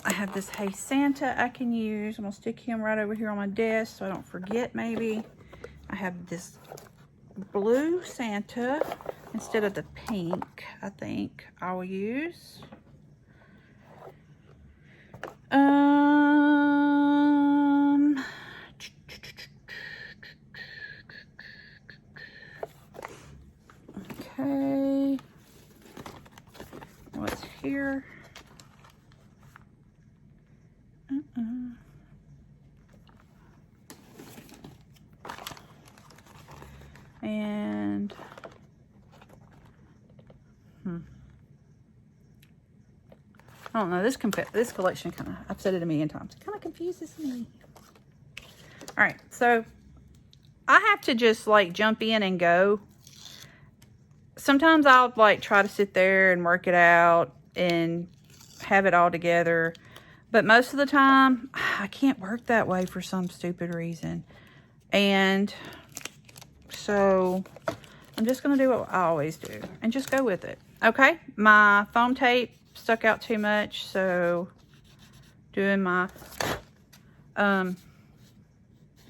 I have this Hey Santa I can use. I'm gonna stick him right over here on my desk so I don't forget maybe. I have this blue Santa instead of the pink, I think I will use. Okay. What's here? And I don't know, this collection kind of, I've said it a million times, it kind of confuses me. All right, so I have to just like jump in and go. Sometimes I'll like try to sit there and work it out and have it all together, but most of the time I can't work that way for some stupid reason. And so I'm just gonna do what I always do and just go with it. Okay, my foam tape stuck out too much, so doing my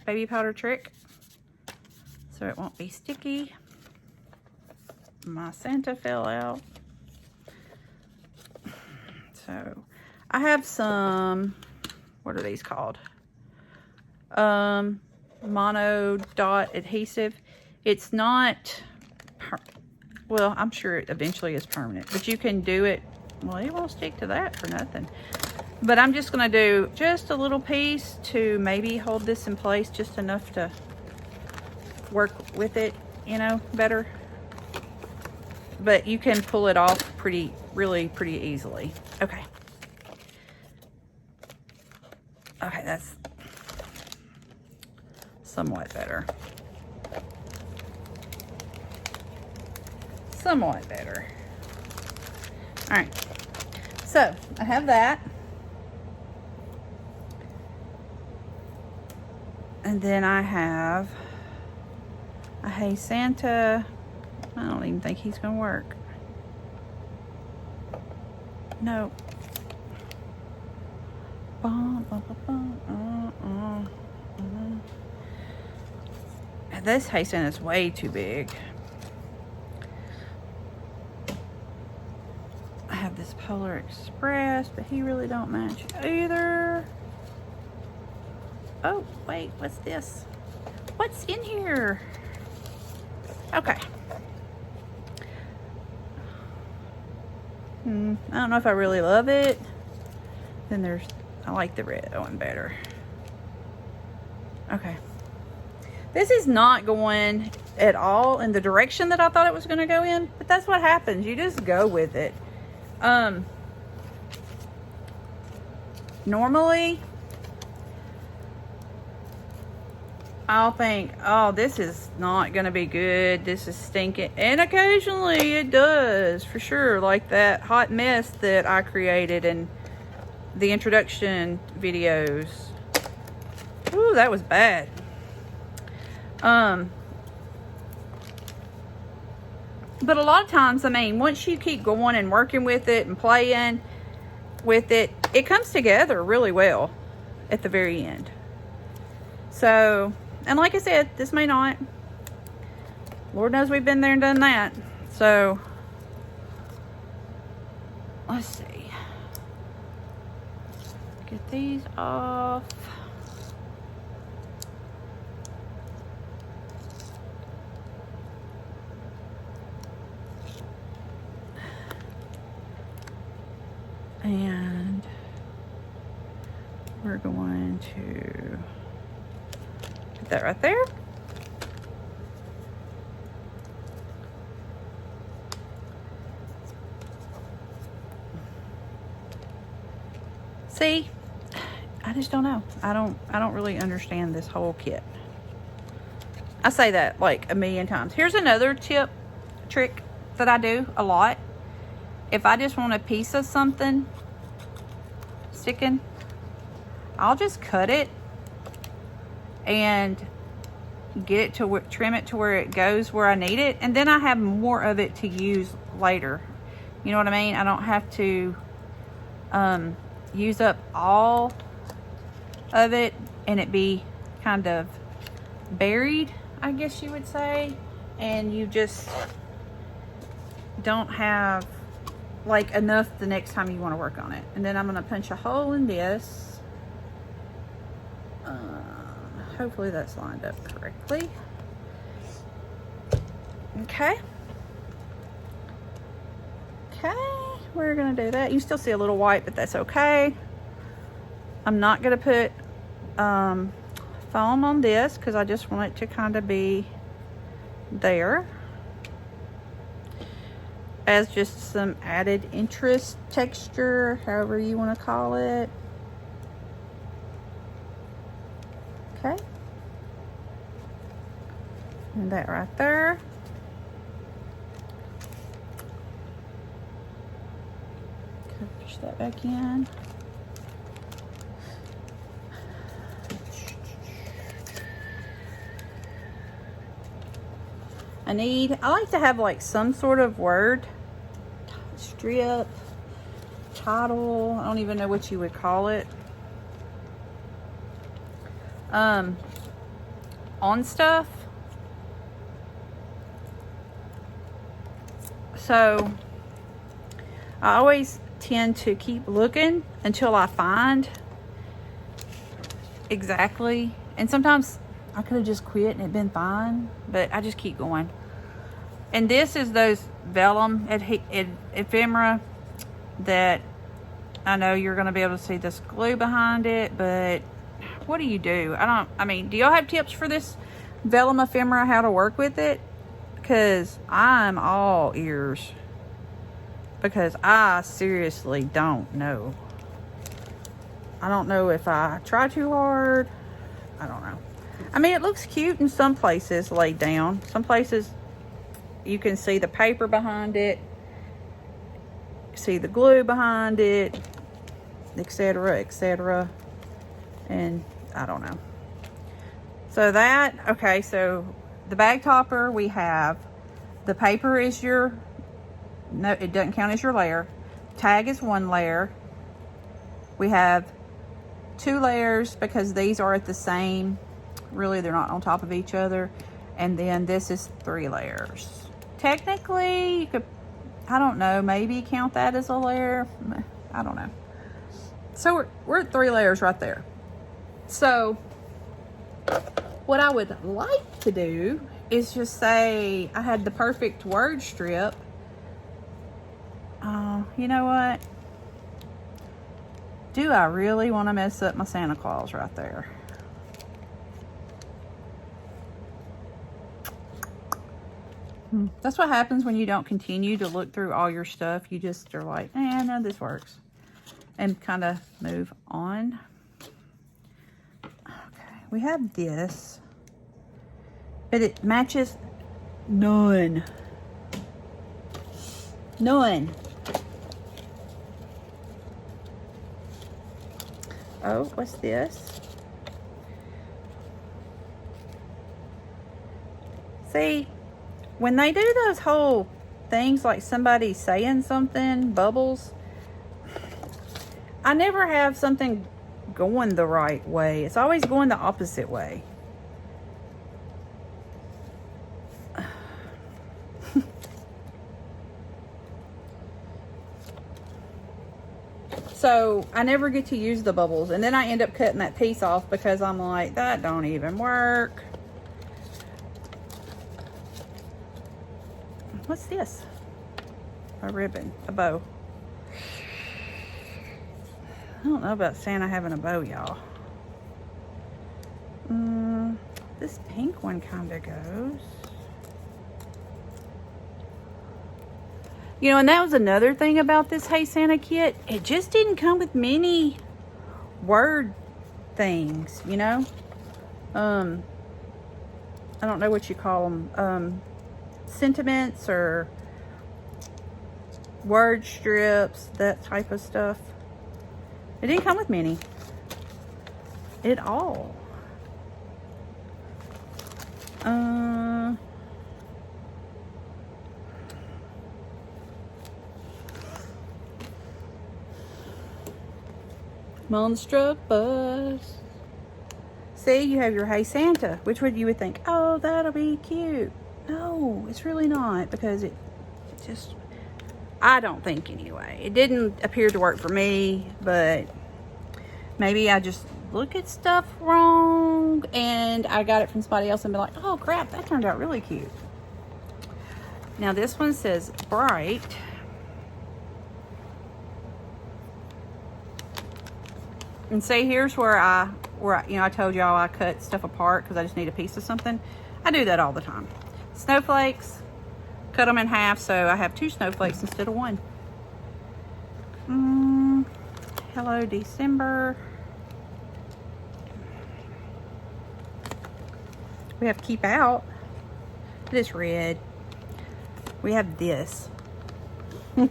baby powder trick so it won't be sticky. My Santa fell out. So I have some, what are these called? Mono dot adhesive. It's not, well, I'm sure it eventually is permanent, but you can do it. Well, it won't stick to that for nothing. But I'm just gonna do just a little piece to maybe hold this in place, just enough to work with it, you know, better. But you can pull it off really pretty easily. Okay. Okay, that's somewhat better. Somewhat better. All right, so I have that. And then I have a Hey Santa. I don't even think he's gonna work. No. This Hey Santa is way too big. I have this Polar Express, but he really don't match either. Oh, wait, what's this? What's in here? Okay. I don't know if I really love it. Then I like the red one better. Okay. This is not going at all in the direction that I thought it was going to go in, but that's what happens. You just go with it. Normally, I'll think, oh, this is not going to be good. This is stinking. And occasionally it does, for sure. Like that hot mess that I created in the introduction videos. Ooh, that was bad. But a lot of times, I mean, once you keep going and working with it and playing with it, it comes together really well at the very end. So, and like I said, this may not. Lord knows we've been there and done that. So, let's see. Get these off. we're going to put that right there. See, I just don't know. I don't really understand this whole kit. I say that like a million times. Here's another trick that I do a lot. If I just want a piece of something sticking, I'll just cut it and get it to trim it to where it goes where I need it, and then I have more of it to use later. You know what I mean? I don't have to use up all of it and it be kind of buried, I guess you would say, and you just don't have like enough the next time you want to work on it. And then I'm going to punch a hole in this. Hopefully that's lined up correctly. Okay, we're going to do that. You still see a little white, but that's okay. I'm not going to put foam on this because I just want it to kind of be there as just some added interest, texture, however you want to call it. Okay, and that right there. Push that back in. I like to have like some sort of word, strip, title, I don't even know what you would call it, on stuff. So I always tend to keep looking until I find exactly, and sometimes I could have just quit and it'd been fine, but I just keep going. And this is those vellum ephemera that I know you're going to be able to see this glue behind it, but what do you do? I mean, do y'all have tips for this vellum ephemera, how to work with it? Because I'm all ears, because I seriously don't know. I don't know if I try too hard. I don't know. I mean, it looks cute in some places laid down. Some places you can see the paper behind it, see the glue behind it, etc., etc. And I don't know. So that, okay, so the bag topper, we have the paper is your, no, it doesn't count as your layer. Tag is one layer. We have 2 layers because these are at the same, really they're not on top of each other. And then this is 3 layers. Technically, you could, I don't know, maybe count that as a layer. I don't know. So we're at 3 layers right there. So what I would like to do is just say I had the perfect word strip. You know what? Do I really want to mess up my Santa Claus right there? That's what happens when you don't continue to look through all your stuff. You just are like, none of this works. And kind of move on. Okay, we have this. But it matches none. None. Oh, what's this? See, when they do those whole things like somebody saying something, bubbles, I never have something going the right way. It's always going the opposite way. So I never get to use the bubbles, and then I end up cutting that piece off because I'm like, that don't even work. What's this? A ribbon, a bow. I don't know about Santa having a bow, y'all. This pink one kind of goes. You know, and that was another thing about this Hey Santa kit. It just didn't come with many word things, you know? I don't know what you call them. Sentiments or word strips, that type of stuff. It didn't come with many at all. Monster bus. See, you have your Hey Santa, which would you would think, oh, that'll be cute. No, it's really not, because it just, I don't think anyway. It didn't appear to work for me, but maybe I just look at stuff wrong and I got it from somebody else and be like, oh crap, that turned out really cute. Now this one says bright. And see, here's where I you know, I told y'all I cut stuff apart because I just need a piece of something. I do that all the time. Snowflakes, cut them in half so I have 2 snowflakes instead of 1. Hello December. We have Keep Out. This red. We have this. I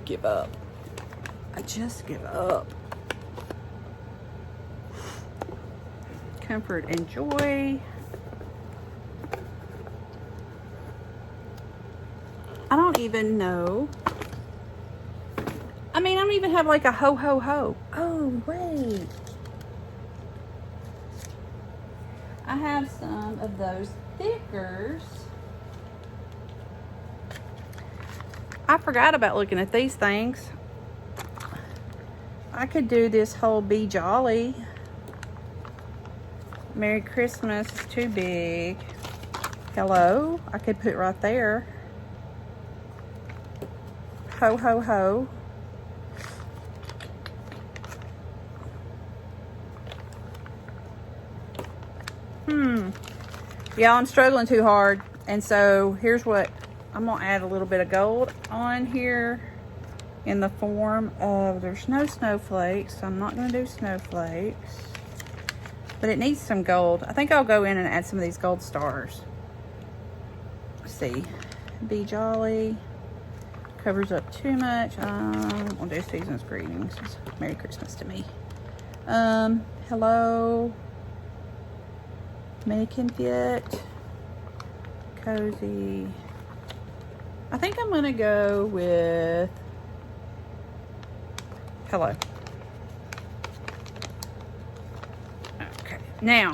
give up. I just give up. Comfort and Joy. I don't even know. I mean, I don't even have like a ho ho ho. Oh, wait. I have some of those stickers. I forgot about looking at these things. I could do this whole Be Jolly. Merry Christmas is too big. Hello, I could put right there. Ho ho ho. Yeah, I'm struggling too hard. And so here's what I'm gonna add: a little bit of gold on here in the form of, there's no snowflakes, so I'm not gonna do snowflakes, but it needs some gold. I think I'll go in and add some of these gold stars. Let's see. Be Jolly covers up too much. We'll do Season's Greetings. It's Merry Christmas to me. Hello. Making Fit. Cozy. I think I'm gonna go with Hello. Okay. Now,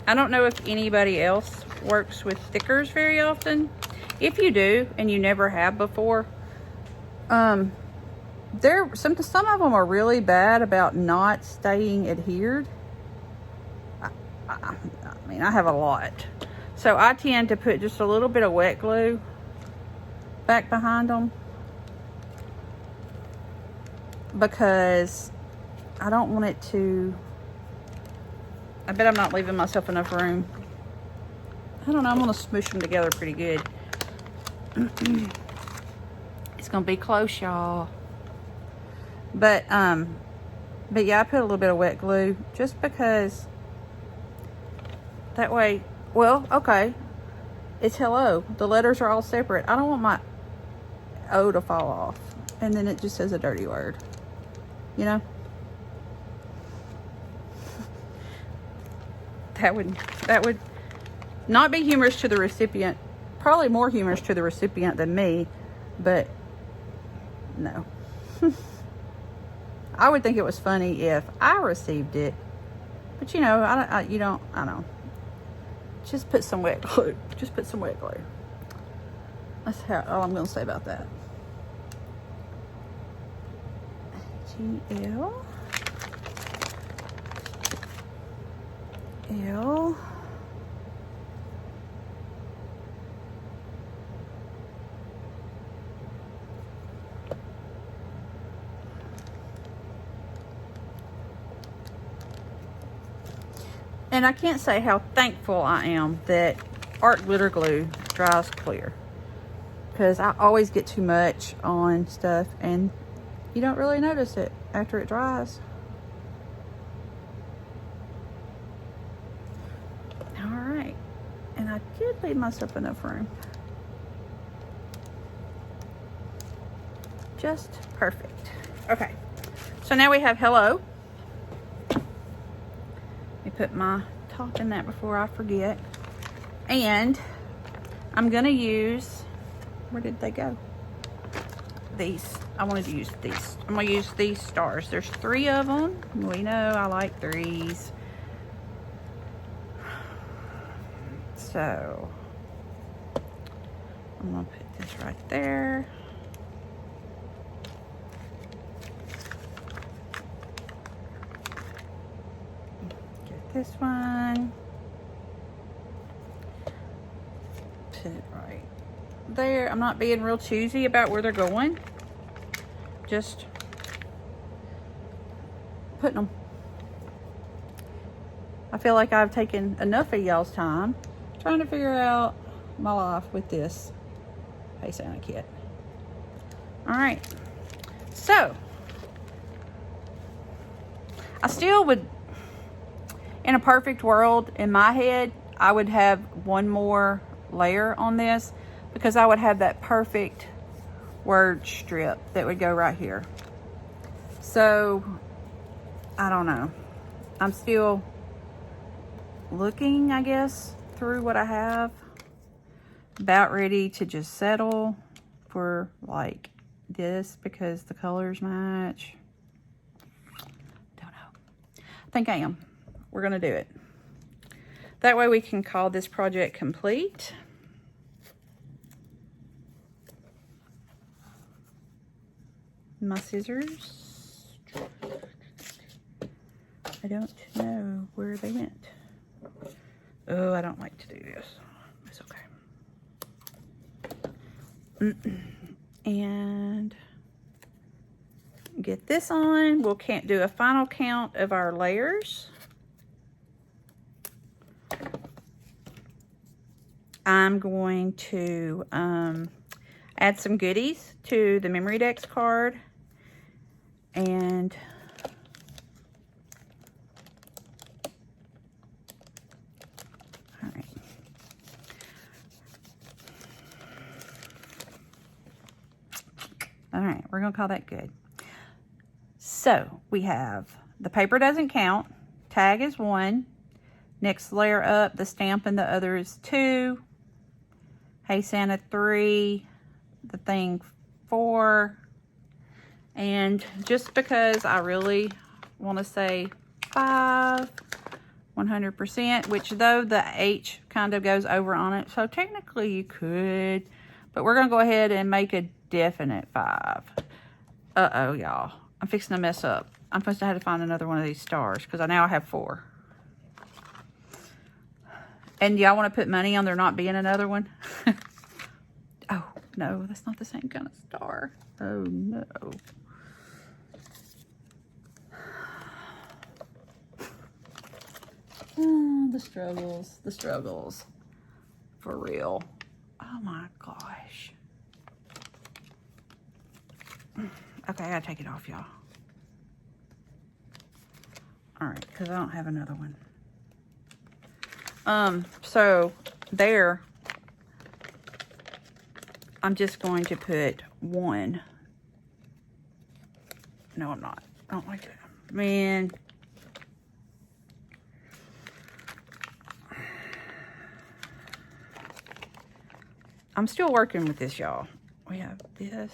I don't know if anybody else works with stickers very often. If you do and you never have before, some of them are really bad about not staying adhered. I mean, I have a lot. So I tend to put just a little bit of wet glue back behind them, because I don't want it to, I bet I'm not leaving myself enough room. I don't know, I'm gonna smoosh them together pretty good. It's gonna be close, y'all. But yeah, I put a little bit of wet glue just because that way, well, okay, it's hello. The letters are all separate. I don't want my O to fall off and then it just says a dirty word, you know? That would not be humorous to the recipient. Probably more humorous to the recipient than me, but no. I would think it was funny if I received it, but you know, I don't. Just put some wet glue. Just put some wet glue. That's all I'm going to say about that. GL. L. And I can't say how thankful I am that art glitter glue dries clear, because I always get too much on stuff and you don't really notice it after it dries. All right, and I did leave myself enough room. Just perfect. Okay, so now we have hello. Let me put my top in that before I forget. And I'm gonna use, where did they go? These. I wanted to use these. I'm gonna use these stars. There's 3 of them. We know I like 3s. So I'm gonna put this right there. Get this one. Put it right there. I'm not being real choosy about where they're going. Just putting them. I feel like I've taken enough of y'all's time trying to figure out my life with this Hey Santa kit. All right, so I still would, in a perfect world, in my head, I would have one more layer on this, because I would have that perfect word strip that would go right here. So I don't know, I'm still looking, I guess, through what I have. About ready to just settle for like this because the colors match. Don't know. I think I am. We're gonna do it. That way we can call this project complete. My scissors. I don't know where they went. Oh, I don't like to do this. It's okay. And get this on. We'll do a final count of our layers. I'm going to add some goodies to the Memory Dex card. And all right. All right, we're gonna call that good. So we have the paper doesn't count, tag is 1, next layer up, the stamp and the other is 2, Hey Santa 3, the thing 4, and just because I really want to say 5, 100%, which though the H kind of goes over on it, so technically you could, but we're gonna go ahead and make a definite 5. Uh-oh, y'all. I'm fixing to mess up. I'm supposed to have to find another one of these stars because now I have 4. And y'all want to put money on there not being another one? Oh, no, that's not the same kind of star. Oh, no. Oh, the struggles. For real. Oh my gosh. Okay, I gotta take it off, y'all. All right, because I don't have another one. So there, I'm just going to put 1. No, I'm not. I don't like that. Man. I'm still working with this, y'all. We have this.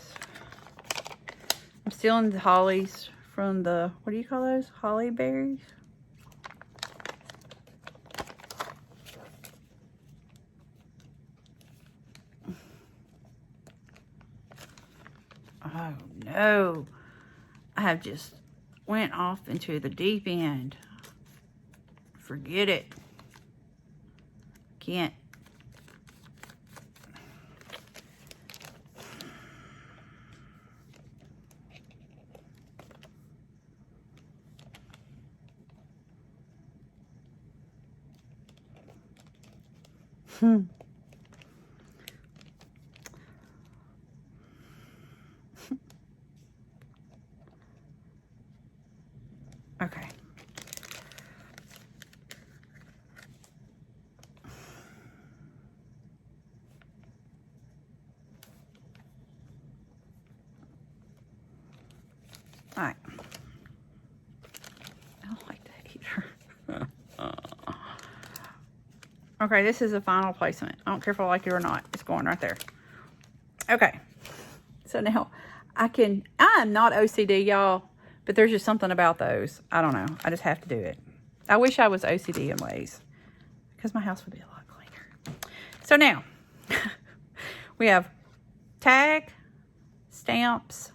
I'm still in the hollies from the, what do you call those? Holly berries? Oh no. I have just went off into the deep end. Forget it. Can't. Okay. All right. I don't like that either. Okay, this is the final placement. I don't care if I like it or not. It's going right there. Okay. So now I am not OCD, y'all, but there's just something about those. I don't know. I just have to do it. I wish I was OCD in ways because my house would be a lot cleaner. So now we have tag, stamps,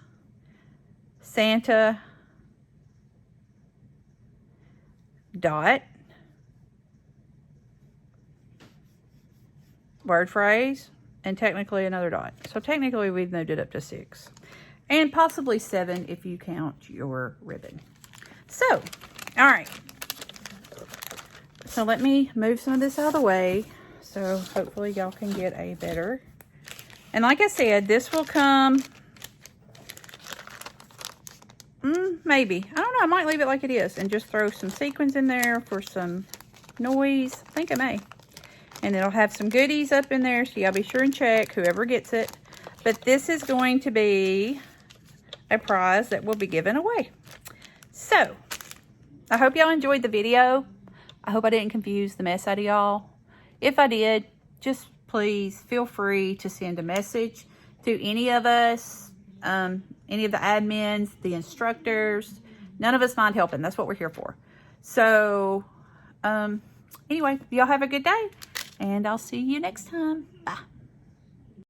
Santa, dot, word phrase, and technically another dot. So technically we've moved it up to 6. And possibly 7 if you count your ribbon. So, all right. So let me move some of this out of the way. So hopefully y'all can get a better. And like I said, this will come... maybe. I don't know. I might leave it like it is and just throw some sequins in there for some noise. I think I may. And it'll have some goodies up in there, so y'all be sure and check whoever gets it. But this is going to be a prize that will be given away. So, I hope y'all enjoyed the video. I hope I didn't confuse the mess out of y'all. If I did, just please feel free to send a message to any of us, any of the admins, the instructors. None of us mind helping. That's what we're here for. So, anyway, y'all have a good day, and I'll see you next time. Bye.